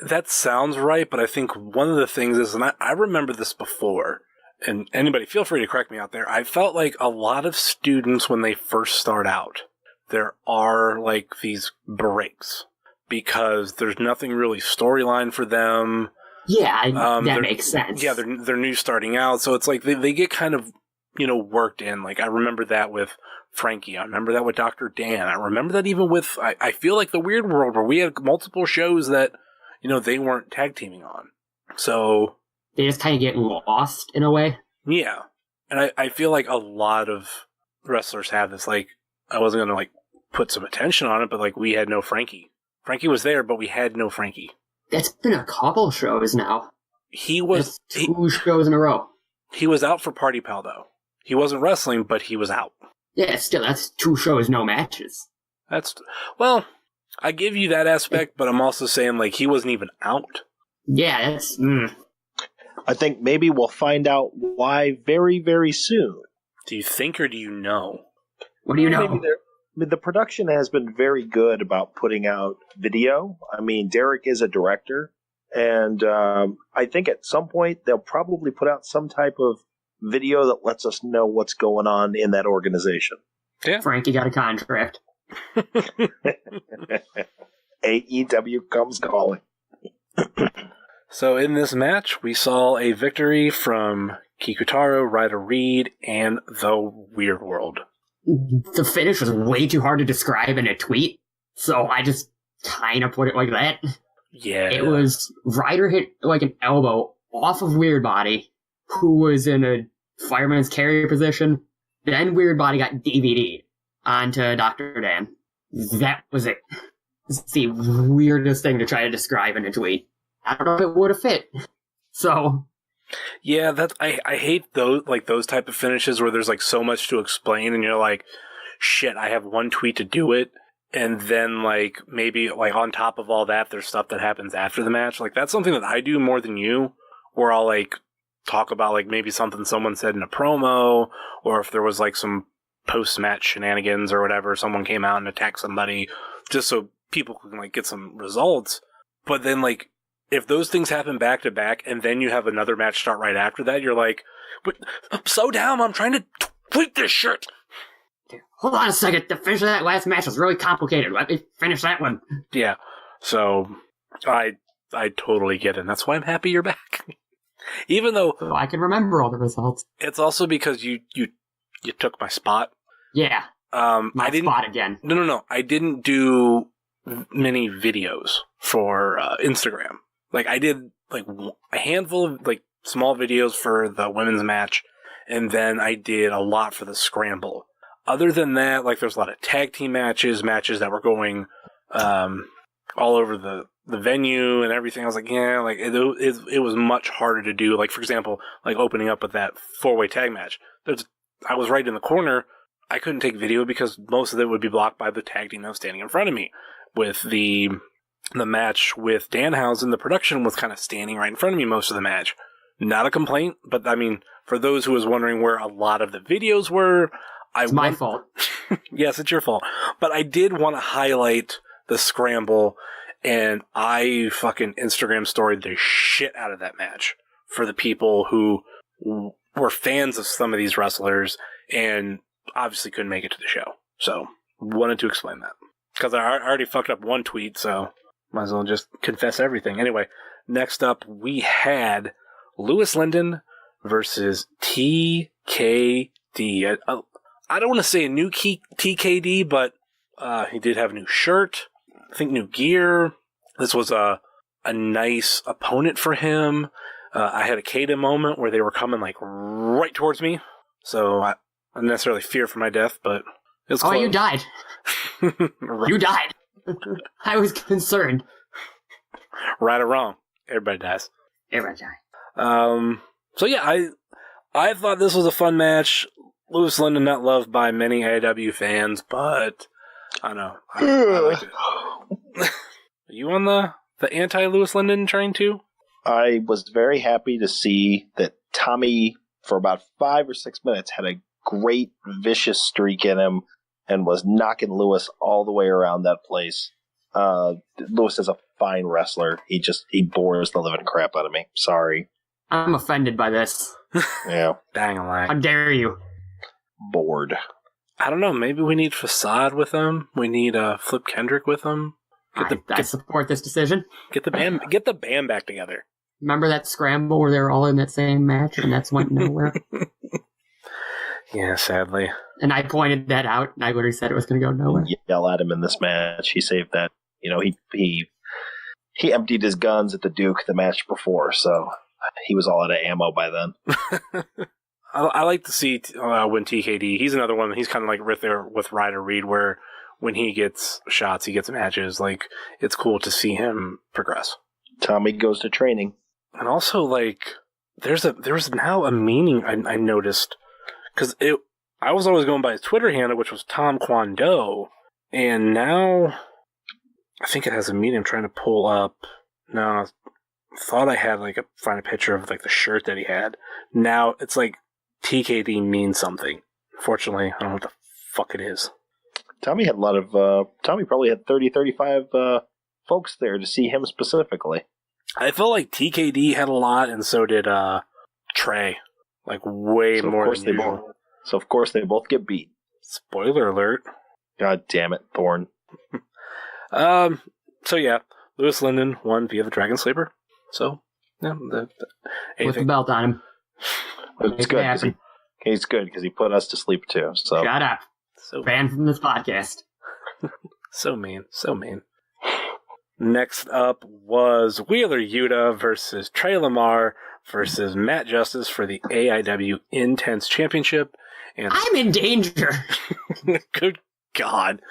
That sounds right, but I think one of the things is, and I remember this before, and anybody feel free to correct me out there, I felt like a lot of students when they first start out, there are like these breaks because there's nothing really storyline for them. Yeah, that makes sense. Yeah, they're new starting out, so it's like they get kind of, worked in. Like, I remember that with Frankie. I remember that with Dr. Dan. I remember that even with, I feel like the Weird World, where we had multiple shows that, they weren't tag teaming on. So they just kind of get lost in a way. Yeah. And I feel like a lot of wrestlers have this. Like, I wasn't going to, put some attention on it, but, we had no Frankie. Frankie was there, but we had no Frankie. That's been a couple shows now. He was... That's 2 shows in a row. He was out for Party Pal, though. He wasn't wrestling, but he was out. Yeah, still, that's 2 shows, no matches. Well, I give you that aspect, but I'm also saying, he wasn't even out. Yeah, that's... I think maybe we'll find out why very, very soon. Do you think, or do you know? What do you know? The production has been very good about putting out video. I mean, Derek is a director, and I think at some point they'll probably put out some type of video that lets us know what's going on in that organization. Yeah. Frankie got a contract. AEW comes calling. So in this match, we saw a victory from Kikutaro, Ryder Reed, and the Weird World. The finish was way too hard to describe in a tweet, so I just kind of put it like that. Yeah. It was Ryder hit an elbow off of Weird Body, who was in a fireman's carry position. Then Weird Body got DVD'd onto Dr. Dan. That was it. It's the weirdest thing to try to describe in a tweet. I don't know if it would have fit. So... Yeah, I hate those type of finishes where there's so much to explain and you're like, shit, I have one tweet to do it, and then maybe on top of all that there's stuff that happens after the match. That's something that I do more than you, where I'll talk about maybe something someone said in a promo, or if there was some post-match shenanigans or whatever, someone came out and attacked somebody, just so people can get some results. But then if those things happen back to back, and then you have another match start right after that, you're like, but slow down, I'm trying to tweet this shit. Hold on a second, the finish of that last match was really complicated. Let me finish that one. Yeah, so I totally get it, and that's why I'm happy you're back. Even though... So I can remember all the results. It's also because you took my spot. Yeah, I didn't, spot again. No, I didn't do many videos for Instagram. I did a handful of small videos for the women's match, and then I did a lot for the scramble. Other than that, there's a lot of tag team matches that were going all over the venue and everything. I was it was much harder to do. For example, opening up with that 4-way tag match. I was right in the corner. I couldn't take video because most of it would be blocked by the tag team that was standing in front of me. With the match with Danhausen, the production was kind of standing right in front of me most of the match. Not a complaint, but I mean, for those who was wondering where a lot of the videos were, it's my fault. Yes, it's your fault. But I did want to highlight the scramble, and I fucking Instagram storied the shit out of that match for the people who were fans of some of these wrestlers and obviously couldn't make it to the show. So, wanted to explain that. Because I already fucked up one tweet, so might as well just confess everything. Anyway, next up, we had Louis Linden versus TKD. I don't want to say a new TKD, but he did have a new shirt, I think new gear. This was a nice opponent for him. I had a Kayden moment where they were coming right towards me. So necessarily fear for my death, but it's close. Oh, you died. Right. You died. I was concerned. Right or wrong, everybody dies. Everyone died. So yeah, I thought this was a fun match. Louis Linden not loved by many AIW fans, but I don't know. I liked it. Are you on the anti-Louis Linden train too? I was very happy to see that Tommy, for about 5 or 6 minutes, had a great vicious streak in him and was knocking Louis all the way around that place. Louis is a fine wrestler. He bores the living crap out of me. Sorry. I'm offended by this. Yeah. Dang-a-lang. How dare you? Bored. I don't know. Maybe we need Facade with him. We need Flip Kendrick with him. I support this decision. Get the band back together. Remember that scramble where they were all in that same match and that's went nowhere? Yeah, sadly. And I pointed that out, and I literally said it was going to go nowhere. Yell at him in this match. He saved that. You know, he emptied his guns at the Duke the match before, so he was all out of ammo by then. I like to see when TKD, he's another one, he's kind of like right there with Ryder Reed, where when he gets shots, he gets matches. Like, it's cool to see him progress. Tommy goes to training. And also, like, there's now a meaning I noticed, because I was always going by his Twitter handle, which was Tom Kwando, and now I think it has a meaning. I'm trying to pull up. No, I thought I had find a picture of like the shirt that he had. Now it's like TKD means something. Fortunately, I don't know what the fuck it is. Tommy had a lot of. Tommy probably had 30, 35 folks there to see him specifically. I felt like TKD had a lot, and so did Trey. Like, way more than usual. So, of course, they both get beat. Spoiler alert. God damn it, Thorne. So, yeah, Louis Linden won via the Dragon Sleeper. So, yeah. With the belt on him. It's good. He's good because he put us to sleep, too. So. Shut up. So banned from this podcast. So mean. So mean. Next up was Wheeler Yuta versus Trey Lamar versus Matt Justice for the AIW Intense Championship. And I'm in danger. Good God.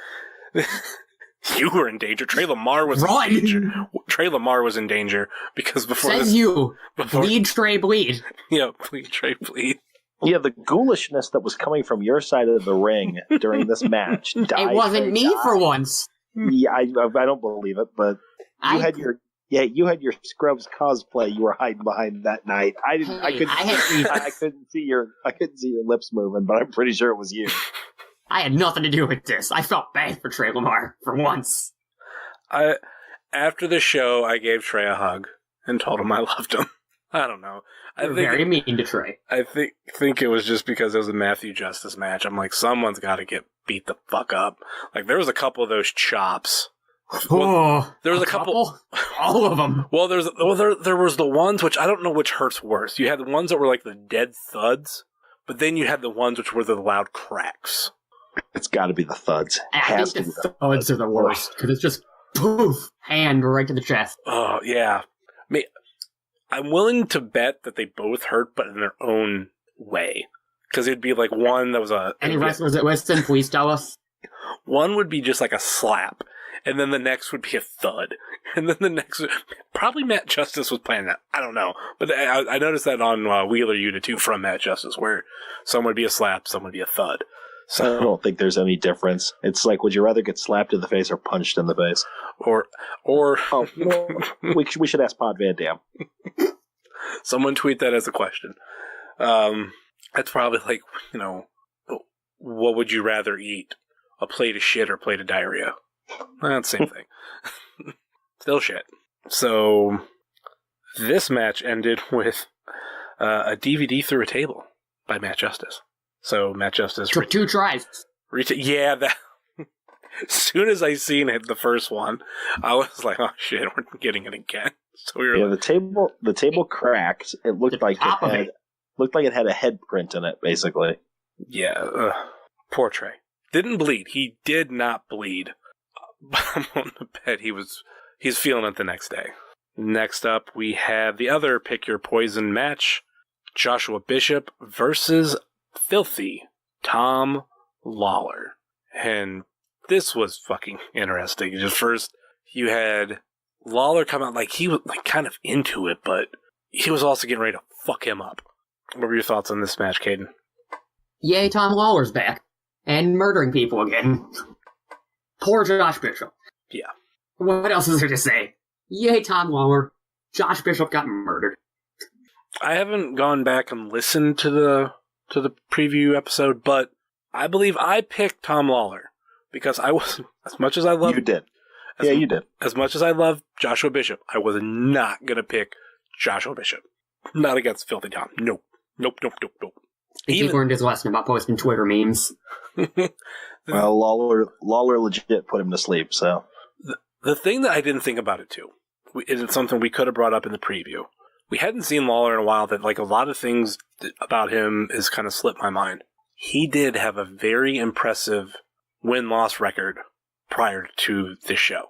You were in danger. Trey Lamar was Run. in danger. Trey Lamar was in danger because before Says this, you. Bleed, Trey, bleed. Yeah, bleed, Trey, bleed. Yeah, the ghoulishness that was coming from your side of the ring during this match died. It wasn't me for once. Yeah, I don't believe it, but you had your Scrubs cosplay you were hiding behind that night. I couldn't see your lips moving, but I'm pretty sure it was you. I had nothing to do with this. I felt bad for Trey Lamar for once. After the show, I gave Trey a hug and told him I loved him. I don't know. You're very mean to Trey. I think it was just because it was a Matthew Justice match. I'm like, someone's got to get beat the fuck up. Like, there was a couple of those chops. Well, there was a couple. All of them. Well, there was the ones which I don't know which hurts worse. You had the ones that were like the dead thuds, but then you had the ones which were the loud cracks. It's got to be the thuds. I think the thuds are the worst because it's just poof, hand right to the chest. Oh yeah, I'm willing to bet that they both hurt, but in their own way. Because it'd be like one that was Any wrestlers that listen, please tell us. One would be just like a slap, and then the next would be a thud, and then the next probably Matt Justice was playing that. I don't know, but I noticed that on Wheeler Yuta too from Matt Justice, where some would be a slap, some would be a thud. So I don't think there's any difference. It's like, would you rather get slapped in the face or punched in the face? Or oh, well, we should ask Pod Van Dam. Someone tweet that as a question. That's probably like, what would you rather eat? A plate of shit or a plate of diarrhea? That's the same thing. Still shit. So, this match ended with a DVD through a table by Matt Justice. So, Matt Justice... Took 2 tries. Yeah, that... As soon as I seen it, the first one, I was like, oh shit, we're getting it again. So we were the table cracked. It looked like it had a head print in it, basically. Yeah, poor Trey. Didn't bleed. He did not bleed. But I'm on the bet he's feeling it the next day. Next up, we have the other Pick Your Poison match. Joshua Bishop versus Filthy Tom Lawler. And this was fucking interesting. Just first, you had Lawler come out like he was like kind of into it, but he was also getting ready to fuck him up. What were your thoughts on this match, Kayden? Yay, Tom Lawler's back. And murdering people again. Poor Josh Bishop. Yeah. What else is there to say? Yay, Tom Lawler. Josh Bishop got murdered. I haven't gone back and listened to the preview episode, but I believe I picked Tom Lawler because I was, as much as I love... You did. You did. As much as I love Joshua Bishop, I was not going to pick Joshua Bishop. Not against Filthy Tom. Nope. He learned his lesson about posting Twitter memes. Well, Lawler legit put him to sleep, so... The thing that I didn't think about it, too, is something we could have brought up in the preview. We hadn't seen Lawler in a while that, like, a lot of things about him has kind of slipped my mind. He did have a very impressive win-loss record prior to this show.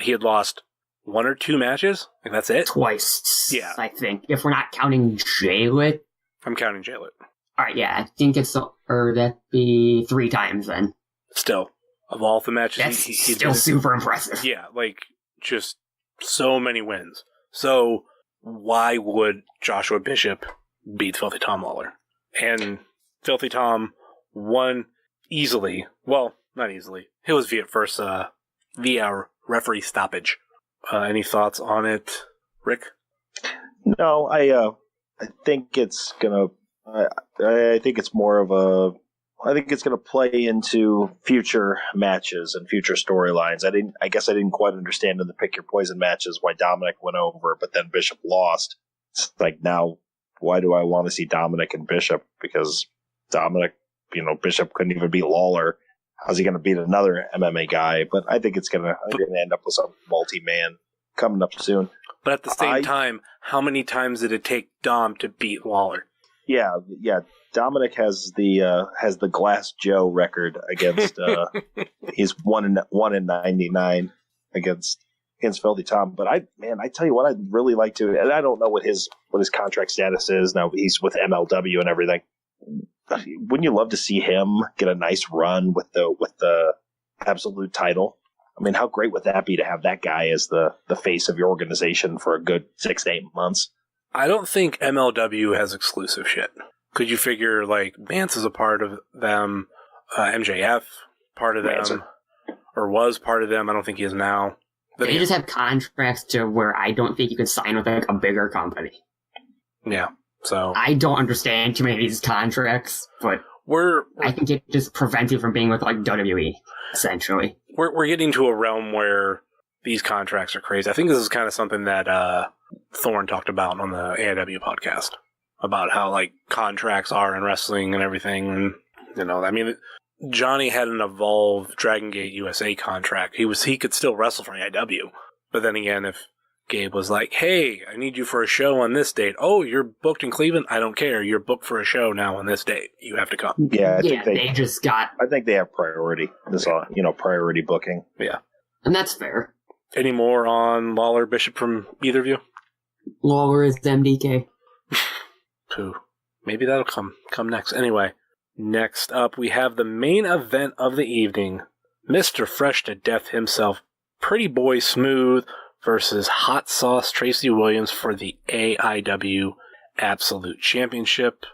He had lost 1 or 2 matches? Like, that's it? Twice, yeah. I think. If we're not counting Jaylit. I'm counting Jaylit. Alright, yeah, I think that'd be 3 times then. Still, of all the matches, that's he still super impressive. Yeah, like, just so many wins. So, why would Joshua Bishop beat Filthy Tom Lawler? And Filthy Tom won easily. Well, not easily. It was via referee stoppage. Any thoughts on it, Rick? No, I think it's gonna. I think it's more of a. I think it's going to play into future matches and future storylines. I guess I didn't quite understand in the Pick Your Poison matches why Dominic went over, but then Bishop lost. It's like, now, why do I want to see Dominic and Bishop? Because Dominic, Bishop couldn't even beat Lawler. How's he going to beat another MMA guy? But I think it's going to end up with some multi-man coming up soon. But at the same time, how many times did it take Dom to beat Lawler? Yeah. Dominic has the Glass Joe record against. He's 1 in 99 against Filthy Tom. But I tell you what, I'd really like to, and I don't know what his contract status is now. He's with MLW and everything. Wouldn't you love to see him get a nice run with the Absolute title? I mean, how great would that be to have that guy as the face of your organization for a good 6 to 8 months? I don't think MLW has exclusive shit. Could you figure, like, Mance is a part of them, MJF, part of them, or was part of them? I don't think he is now. But they just have contracts to where I don't think you could sign with, like, a bigger company. Yeah, so... I don't understand too many of these contracts, but I think it just prevents you from being with, like, WWE, essentially. We're getting to a realm where these contracts are crazy. I think this is kind of something that Thorne talked about on the AIW podcast. About how, like, contracts are in wrestling and everything. And, I mean, Johnny had an Evolve Dragon Gate USA contract. He could still wrestle for AIW. But then again, if Gabe was like, hey, I need you for a show on this date. Oh, you're booked in Cleveland? I don't care. You're booked for a show now on this date. You have to come. Yeah, I think they have priority. This, priority booking. Yeah. And that's fair. Any more on Lawler Bishop from either of you? Lawler is MDK. Maybe that'll come next. Anyway, next up we have the main event of the evening. Mr. Fresh to Death himself, Pretty Boy Smooth versus Hot Sauce Tracy Williams for the AIW Absolute Championship.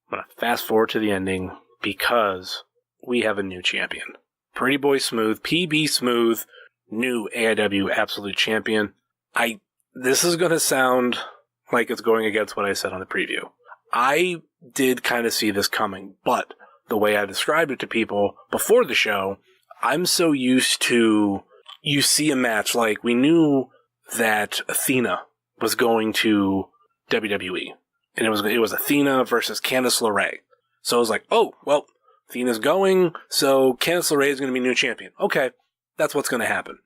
I'm going to fast forward to the ending because we have a new champion. Pretty Boy Smooth, PB Smooth, new AIW Absolute Champion. This is going to sound like it's going against what I said on the preview. I did kind of see this coming, but the way I described it to people before the show, I'm so used to, you see a match, like we knew that Athena was going to WWE, and it was Athena versus Candice LeRae. So I was like, oh, well, Athena's going, so Candice LeRae is going to be new champion. Okay, that's what's going to happen.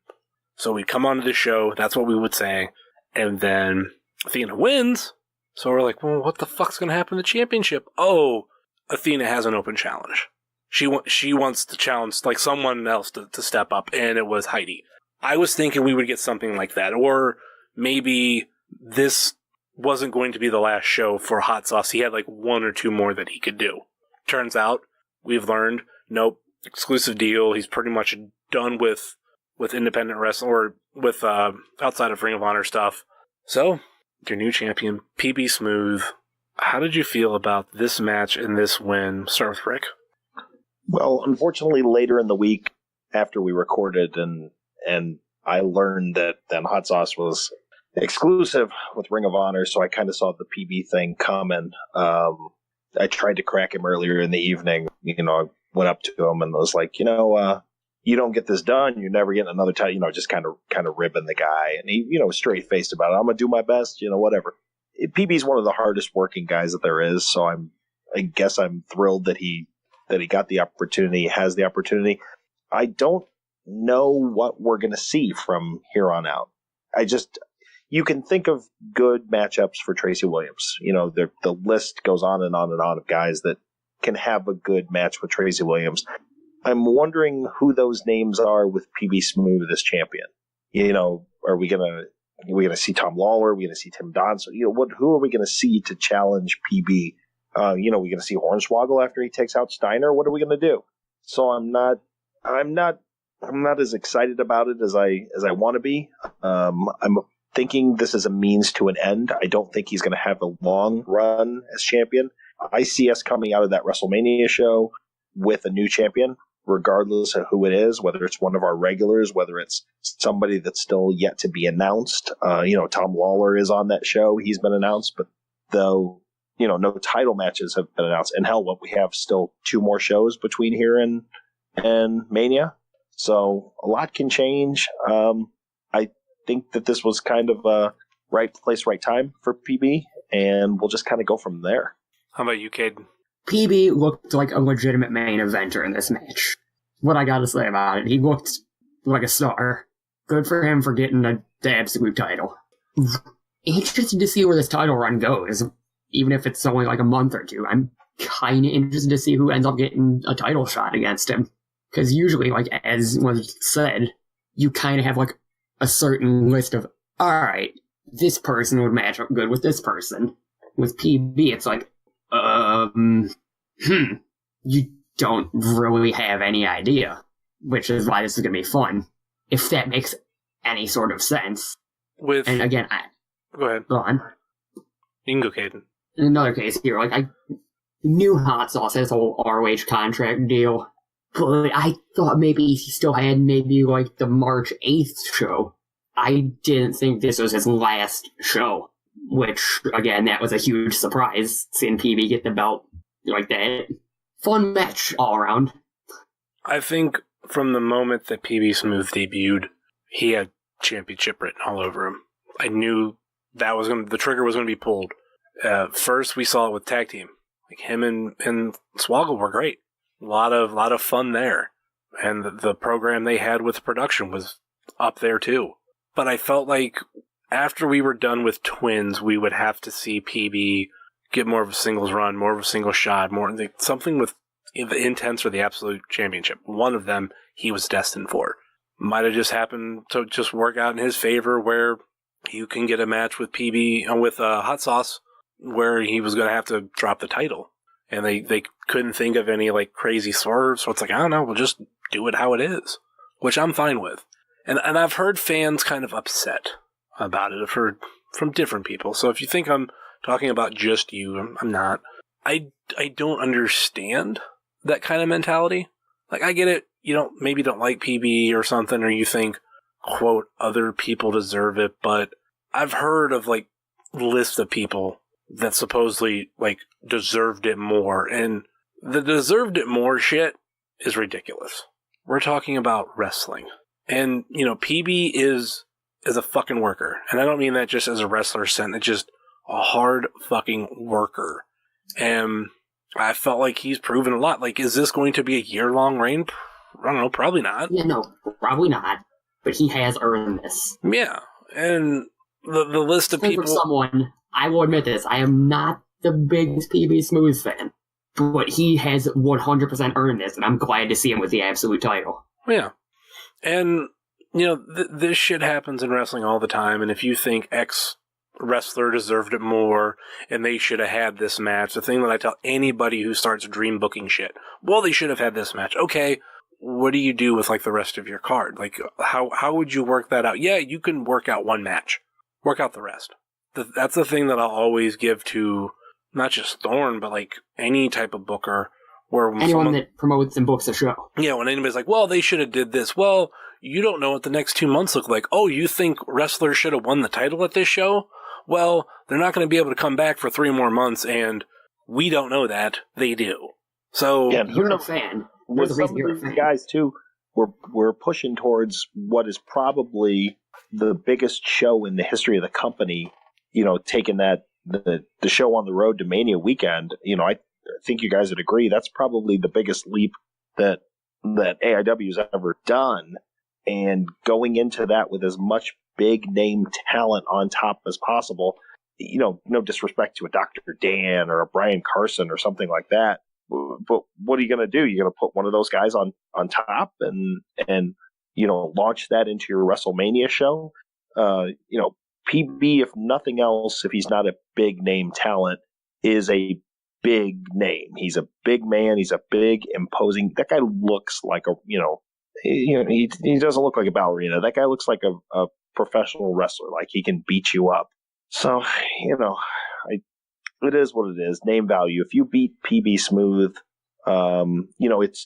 So we'd come onto the show, that's what we would say, and then Athena wins. So we're like, well, what the fuck's going to happen to the championship? Oh, Athena has an open challenge. She wants to challenge, like, someone else to step up, and it was Heidi. I was thinking we would get something like that, or maybe this wasn't going to be the last show for Hot Sauce. He had, like, 1 or 2 more that he could do. Turns out, we've learned, nope, exclusive deal. He's pretty much done with independent wrestling, or with outside of Ring of Honor stuff. So, your new champion, PB Smooth. How did you feel about this match and this win? Start with Rick. Well, unfortunately, later in the week after we recorded, and I learned that Hot Sauce was exclusive with Ring of Honor, so I kind of saw the PB thing coming. I tried to crack him earlier in the evening. I went up to him and was like, you don't get this done, you're never getting another title. Just kind of ribbing the guy, and he, straight faced about it. I'm gonna do my best, whatever. PB's one of the hardest working guys that there is, so I guess I'm thrilled that he got the opportunity, has the opportunity. I don't know what we're gonna see from here on out. You can think of good matchups for Tracy Williams. The list goes on and on and on of guys that can have a good match with Tracy Williams. I'm wondering who those names are with PB Smooth as champion. Are we gonna see Tom Lawler? Are we gonna see Tim Donson? Who are we gonna see to challenge PB? Are we gonna see Hornswoggle after he takes out Steiner? What are we gonna do? So I'm not as excited about it as I want to be. I'm thinking this is a means to an end. I don't think he's going to have a long run as champion. I see us coming out of that WrestleMania show with a new champion, regardless of who it is, whether it's one of our regulars, whether it's somebody that's still yet to be announced. Tom Lawler is on that show. He's been announced, but though, no title matches have been announced. And hell, we have still 2 more shows between here and Mania. So a lot can change. I think that this was kind of a right place, right time for PB, and we'll just kind of go from there. How about you, Kayden? PB looked like a legitimate main eventer in this match. What I gotta say about it, he looked like a star. Good for him for getting the absolute title. Interested to see where this title run goes, even if it's only like a month or 2. I'm kind of interested to see who ends up getting a title shot against him. Because usually, as was said, you kind of have a certain list of, alright, this person would match up good with this person. With PB, it's you don't really have any idea, which is why this is going to be fun, if that makes any sort of sense. And again, go ahead. Go on. You can go, Kayden. In another case here, I knew Hot Sauce had this whole ROH contract deal, but I thought maybe he still had the March 8th show. I didn't think this was his last show, which, again, that was a huge surprise, seeing PB get the belt like that. Fun match all around. I think from the moment that PB Smooth debuted, he had championship written all over him. I knew that the trigger was going to be pulled. First, we saw it with tag team. Him and Swoggle were great. A lot of fun there. And the program they had with production was up there too. But I felt like after we were done with Twins, we would have to see PB get more of a singles run, more of a single shot, something with the Intense or the Absolute Championship. One of them he was destined for. Might have just happened to just work out in his favor, where you can get a match with PB with Hot Sauce where he was going to have to drop the title. And they couldn't think of any crazy swerves, so it's I don't know, we'll just do it how it is, which I'm fine with. And I've heard fans kind of upset about it. I've heard from different people. So if you think I'm talking about just you, I'm not. I don't understand that kind of mentality. I get it. You maybe don't like PB or something, or you think, quote, other people deserve it. But I've heard of lists of people that supposedly deserved it more, and the deserved it more shit is ridiculous. We're talking about wrestling. And, PB is a fucking worker. And I don't mean that just as a wrestler sense. It's just a hard fucking worker. And I felt like he's proven a lot. Is this going to be a year-long reign? I don't know, probably not. Yeah, no, probably not. But he has earned this. Yeah. And the list of people... For someone, I will admit this, I am not the biggest PB Smooth fan. But he has 100% earned this, and I'm glad to see him with the absolute title. Yeah. And, this shit happens in wrestling all the time, and if you think X wrestler deserved it more, and they should have had this match. The thing that I tell anybody who starts dream booking shit, well, they should have had this match. Okay, what do you do with, like, the rest of your card? Like, how would you work that out? Yeah, you can work out one match. Work out the rest. That's the thing that I'll always give to not just Thorne, but, like, any type of booker. Where anyone that promotes and books a show. Yeah, when anybody's like, well, they should have did this. Well, you don't know what the next 2 months look like. Oh, you think wrestlers should have won the title at this show? Well, they're not going to be able to come back for 3 more months, and we don't know that. They do. So, yeah, you're a fan. With some of these guys, too, we're pushing towards what is probably the biggest show in the history of the company, taking that the show on the road to Mania weekend. I think you guys would agree that's probably the biggest leap that AIW has ever done, and going into that with as much big name talent on top as possible. No disrespect to a Dr. Dan or a Brian Carson or something like that, but what are you going to do? You're going to put one of those guys on top and launch that into your WrestleMania show. PB, if nothing else, if he's not a big name talent, is a big name. He's a big man. He's a big, imposing. That guy looks like he doesn't look like a ballerina. That guy looks like a professional wrestler. Like, he can beat you up. So, it is what it is. Name value. If you beat PB Smooth,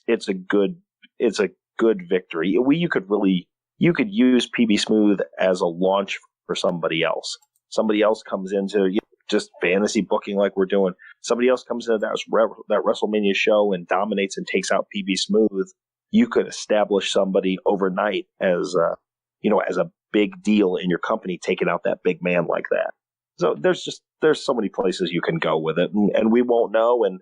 it's a good victory. You could use PB Smooth as a launch for somebody else. Somebody else comes into just fantasy booking like we're doing. Somebody else comes into that WrestleMania show and dominates and takes out PB Smooth. You could establish somebody overnight as a big deal in your company, taking out that big man like that. So there's so many places you can go with it, and we won't know. And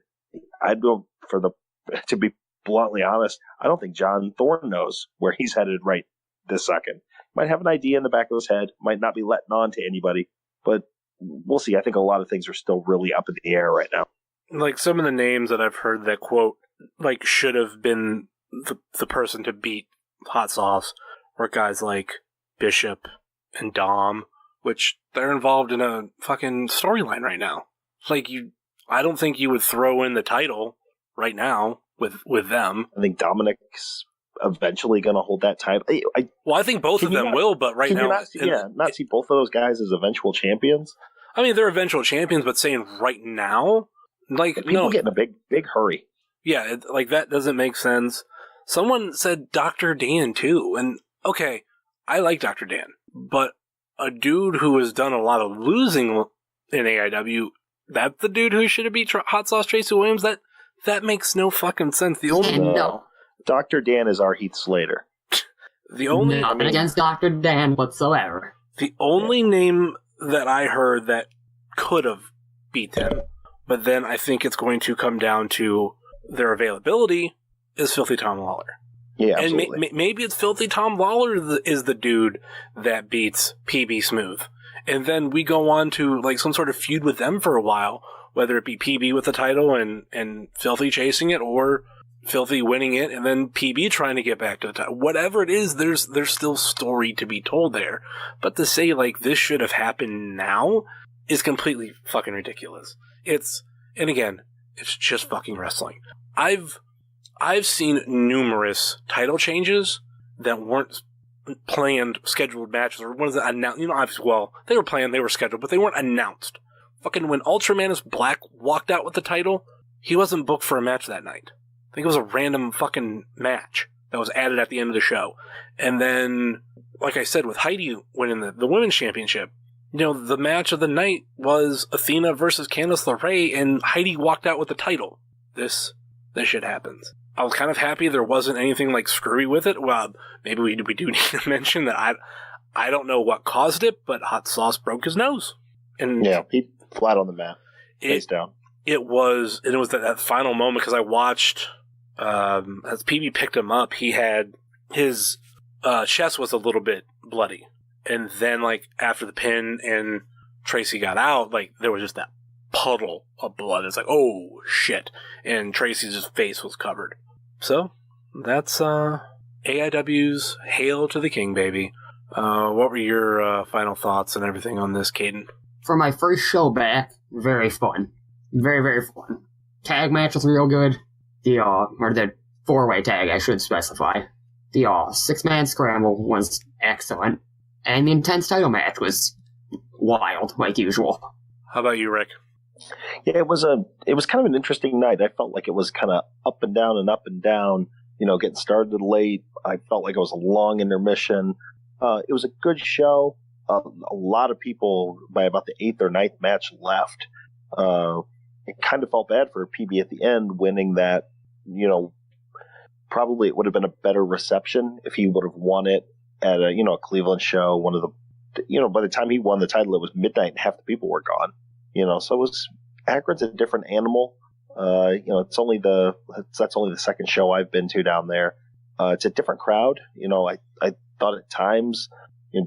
to be bluntly honest, I don't think John Thorne knows where he's headed right this second. Might have an idea in the back of his head, might not be letting on to anybody, but we'll see. I think a lot of things are still really up in the air right now. Like, some of the names that I've heard that, quote, like, should have been the person to beat Hot Sauce were guys like Bishop and Dom, which they're involved in a fucking storyline right now. Like, I don't think you would throw in the title right now with them. I think Dominic's eventually going to hold that title. I think both of them will, but right now... not see both of those guys as eventual champions? I mean, they're eventual champions, but saying right now? Like, people get in a big hurry. Yeah, that doesn't make sense. Someone said Dr. Dan, too, and okay, I like Dr. Dan, but a dude who has done a lot of losing in AIW, that's the dude who should have beat Hot Sauce Tracy Williams? That makes no fucking sense. The only... No. Dr. Dan is our Heath Slater. Nothing against Dr. Dan whatsoever. The only name that I heard that could have beat them, but then I think it's going to come down to their availability, is Filthy Tom Lawler. Yeah, absolutely. And maybe it's Filthy Tom Lawler is the dude that beats PB Smooth. And then we go on to, like, some sort of feud with them for a while, whether it be PB with the title and Filthy chasing it, or Filthy winning it, and then PB trying to get back to the title. Whatever it is, there's still story to be told there. But to say, like, this should have happened now is completely fucking ridiculous. And again, it's just fucking wrestling. I've seen numerous title changes that weren't planned, scheduled matches, or what is it, announced? Obviously, well, they were planned, they were scheduled, but they weren't announced. Fucking when Ultramanus Black walked out with the title, he wasn't booked for a match that night. I think it was a random fucking match that was added at the end of the show. And then, like I said, with Heidi winning the women's championship, the match of the night was Athena versus Candice LeRae, and Heidi walked out with the title. This shit happens. I was kind of happy there wasn't anything, like, screwy with it. Well, maybe we do need to mention that I don't know what caused it, but Hot Sauce broke his nose. And yeah, he flat on the mat, face down. It was that final moment, because I watched, as PB picked him up, he had, his chest was a little bit bloody. And then, like, after the pin and Tracy got out, like, there was just that puddle of blood. It's like, oh, shit. And Tracy's face was covered. So, that's AIW's Hail to the King, baby. What were your final thoughts and everything on this, Kayden? for my first show back, very fun. Very, very fun. Tag match was real good. Or the 4-way tag, I should specify. The 6-man scramble was excellent. And the intense title match was wild, like usual. How about you, Rick? Yeah, it was kind of an interesting night. I felt like it was kind of up and down and up and down. Getting started late. I felt like it was a long intermission. It was a good show. A lot of people by about the 8th or 9th match left. It kind of felt bad for PB at the end winning that. Probably it would have been a better reception if he would have won it at a Cleveland show. One of the by the time he won the title, it was midnight and half the people were gone. So it was Akron's a different animal. That's only the second show I've been to down there. It's a different crowd. I thought at times,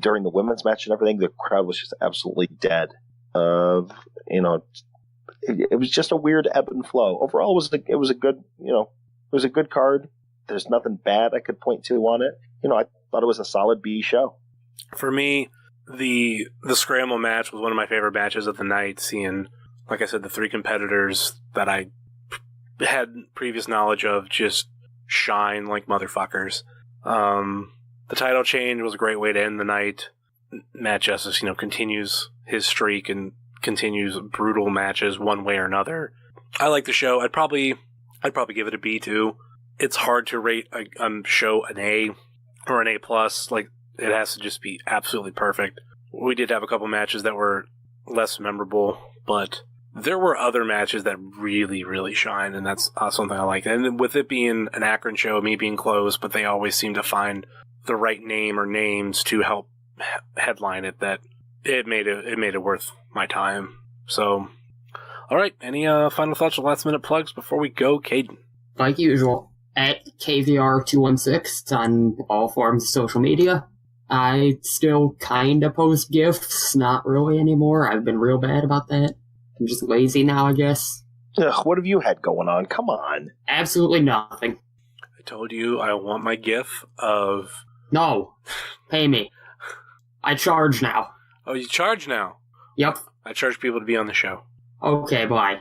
during the women's match and everything, the crowd was just absolutely dead. It was just a weird ebb and flow. Overall, it was a good card. There's nothing bad I could point to on it. I thought it was a solid B show. For me, the scramble match was one of my favorite matches of the night. Seeing, like I said, the 3 competitors that I had previous knowledge of just shine like motherfuckers. The title change was a great way to end the night. Matt Justice, continues his streak and continues brutal matches one way or another. I like the show. I'd probably give it a B too. It's hard to rate a show an A or an A+. Like, it has to just be absolutely perfect. We did have a couple matches that were less memorable, but there were other matches that really, really shine, and that's something I like. And with it being an Akron show, me being close, but they always seem to find the right name or names to help headline it, that it made it worth my time. So, all right, any final thoughts or last minute plugs before we go, Kayden? Like usual, at KVR216 on all forms of social media. I still kind of post GIFs, not really anymore. I've been real bad about that. I'm just lazy now, I guess. Ugh, what have you had going on? Come on. Absolutely nothing. I told you I want my GIF of... No. Pay me. I charge now. Oh, you charge now? Yep. I charge people to be on the show. Okay, bye.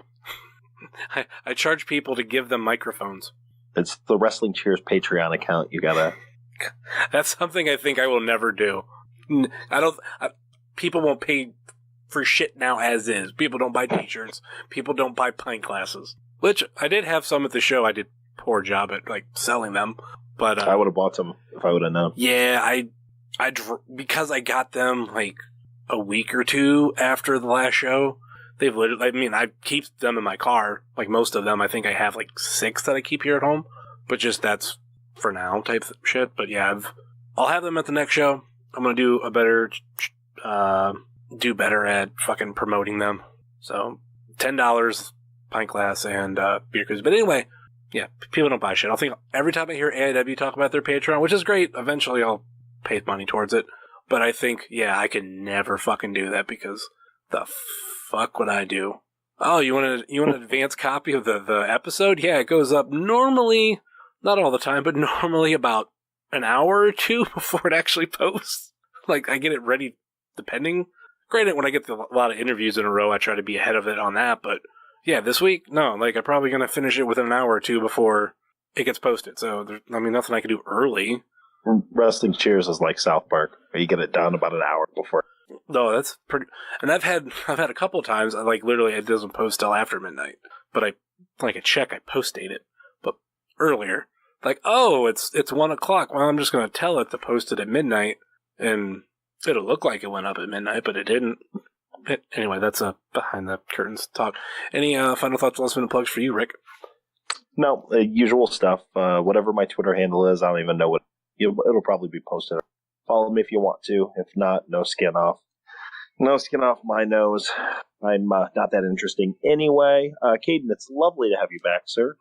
I charge people to give them microphones. It's the Wrestling Cheers Patreon account. You gotta... That's something I think I will never do. People won't pay for shit now as is. People don't buy t-shirts. People don't buy pint glasses. Which, I did have some at the show. I did a poor job at, selling them. But I would have bought them if I would have known. Yeah, because I got them, a week or two after the last show. They've literally, I keep them in my car. Most of them, I think I have, 6 that I keep here at home. But just that's for now type shit. But yeah, I'll have them at the next show. I'm going to do better at fucking promoting them. So, $10, pint glass, and beer koozies. But anyway, yeah, people don't buy shit. I think every time I hear AIW talk about their Patreon, which is great, eventually I'll pay money towards it. But I think, yeah, I can never fucking do that because the fuck would I do? Oh, you want an advanced copy of the episode? Yeah, it goes up normally, not all the time, but normally about an hour or two before it actually posts. I get it ready depending. Granted, when I get a lot of interviews in a row, I try to be ahead of it on that, but yeah, this week, no, I'm probably going to finish it within an hour or two before it gets posted. So, there's nothing I can do early. Wrestling Cheers is like South Park, where you get it done about an hour before. No, that's pretty. And I've had a couple of times. Literally, it doesn't post till after midnight. But I check, I post date it, but earlier. Oh, it's 1 o'clock. Well, I'm just going to tell it to post it at midnight, and it'll look like it went up at midnight, but it didn't. Anyway, that's a behind the curtains talk. Any final thoughts, last minute plugs for you, Rick? No, usual stuff. Whatever my Twitter handle is, I don't even know what. It'll probably be posted. Follow me if you want to. If not, no skin off. No skin off my nose. I'm not that interesting anyway. Kayden, it's lovely to have you back, sir.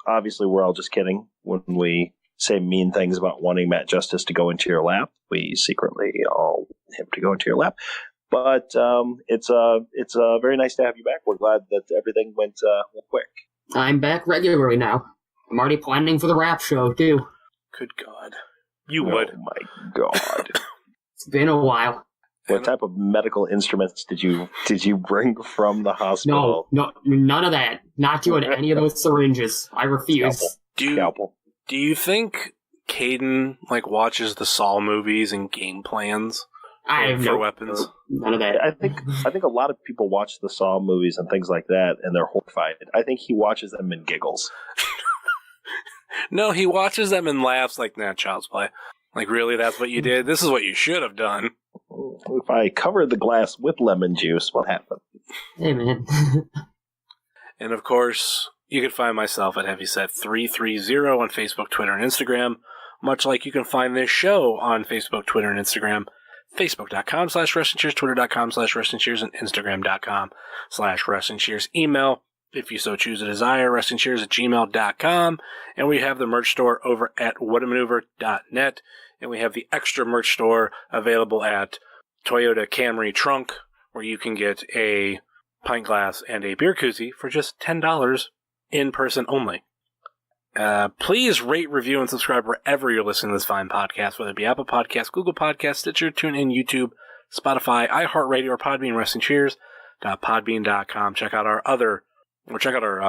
Obviously, we're all just kidding when we say mean things about wanting Matt Justice to go into your lap. We secretly all want him to go into your lap. But it's very nice to have you back. We're glad that everything went quick. I'm back regularly now. I'm already planning for the rap show, too. Good God. You would. Oh, my God. It's been a while. What type of medical instruments did you bring from the hospital? No, none of that. Not doing any of those syringes. I refuse. Scalpel. Do you think Kayden watches the Saw movies and game plans for weapons? None of that. I think a lot of people watch the Saw movies and things like that, and they're horrified. I think he watches them and giggles. No, he watches them and laughs like, nah, child's play. Like, really, that's what you did? This is what you should have done. If I cover the glass with lemon juice, what happened? Hey, man. And, of course, you can find myself at Heavyset330 on Facebook, Twitter, and Instagram, much like you can find this show on Facebook, Twitter, and Instagram, Facebook.com/WrestlingCheers, Twitter.com/WrestlingCheers, and Instagram.com/WrestlingCheers. Email, if you so choose a desire, WrestlingCheers@gmail.com. And we have the merch store over at whatamaneuver.net. And we have the extra merch store available at Toyota Camry Trunk, where you can get a pint glass and a beer koozie for just $10 in person only. Please rate, review, and subscribe wherever you're listening to this fine podcast, whether it be Apple Podcasts, Google Podcasts, Stitcher, TuneIn, YouTube, Spotify, iHeartRadio, or Podbean, WrestlingCheers.podbean.com. Check out our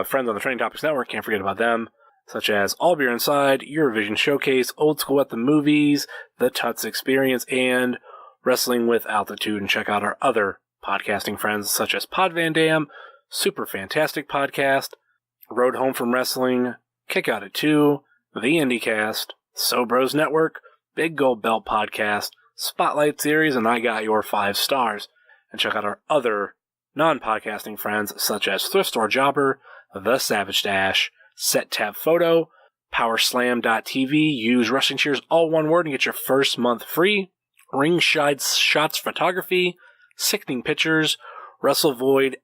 friends on the Training Topics Network. Can't forget about them, such as All Beer Inside, Eurovision Showcase, Old School at the Movies, The Tuts Experience, and Wrestling with Altitude. And check out our other podcasting friends, such as Pod Van Dam, Super Fantastic Podcast, Road Home from Wrestling, Kick Out at 2, The IndieCast, So Bros Network, Big Gold Belt Podcast, Spotlight Series, and I Got Your 5 Stars. And check out our other non-podcasting friends, such as Thrift Store Jobber, The Savage Dash, Set Tab Photo, Powerslam.tv, use Wrestling Cheers, all one word, and get your first month free, Ringside Shots Photography, Sickening Pictures, Wrestle Void,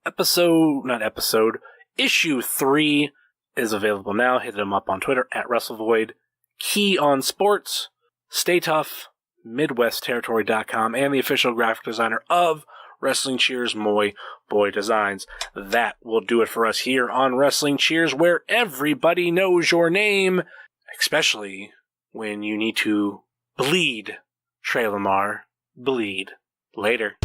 Issue 3 is available now. Hit them up on Twitter at WrestleVoid, Key on Sports, Stay Tough, MidwestTerritory.com, and the official graphic designer of Wrestling Cheers, Moy Boy Designs. That will do it for us here on Wrestling Cheers, where everybody knows your name, especially when you need to bleed. Trey Lamar, bleed. Later.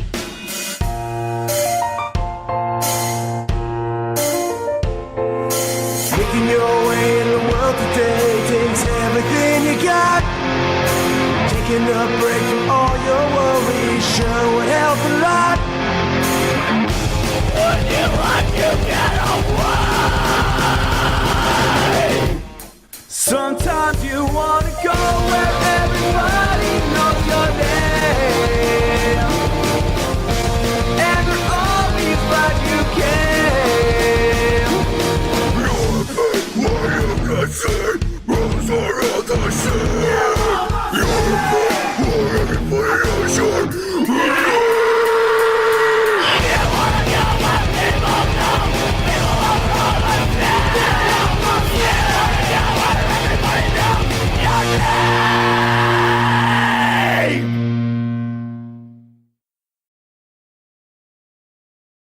Making your way in the world today takes everything you got. Taking a break from all your worries sure would help a lot. Would you like to get away?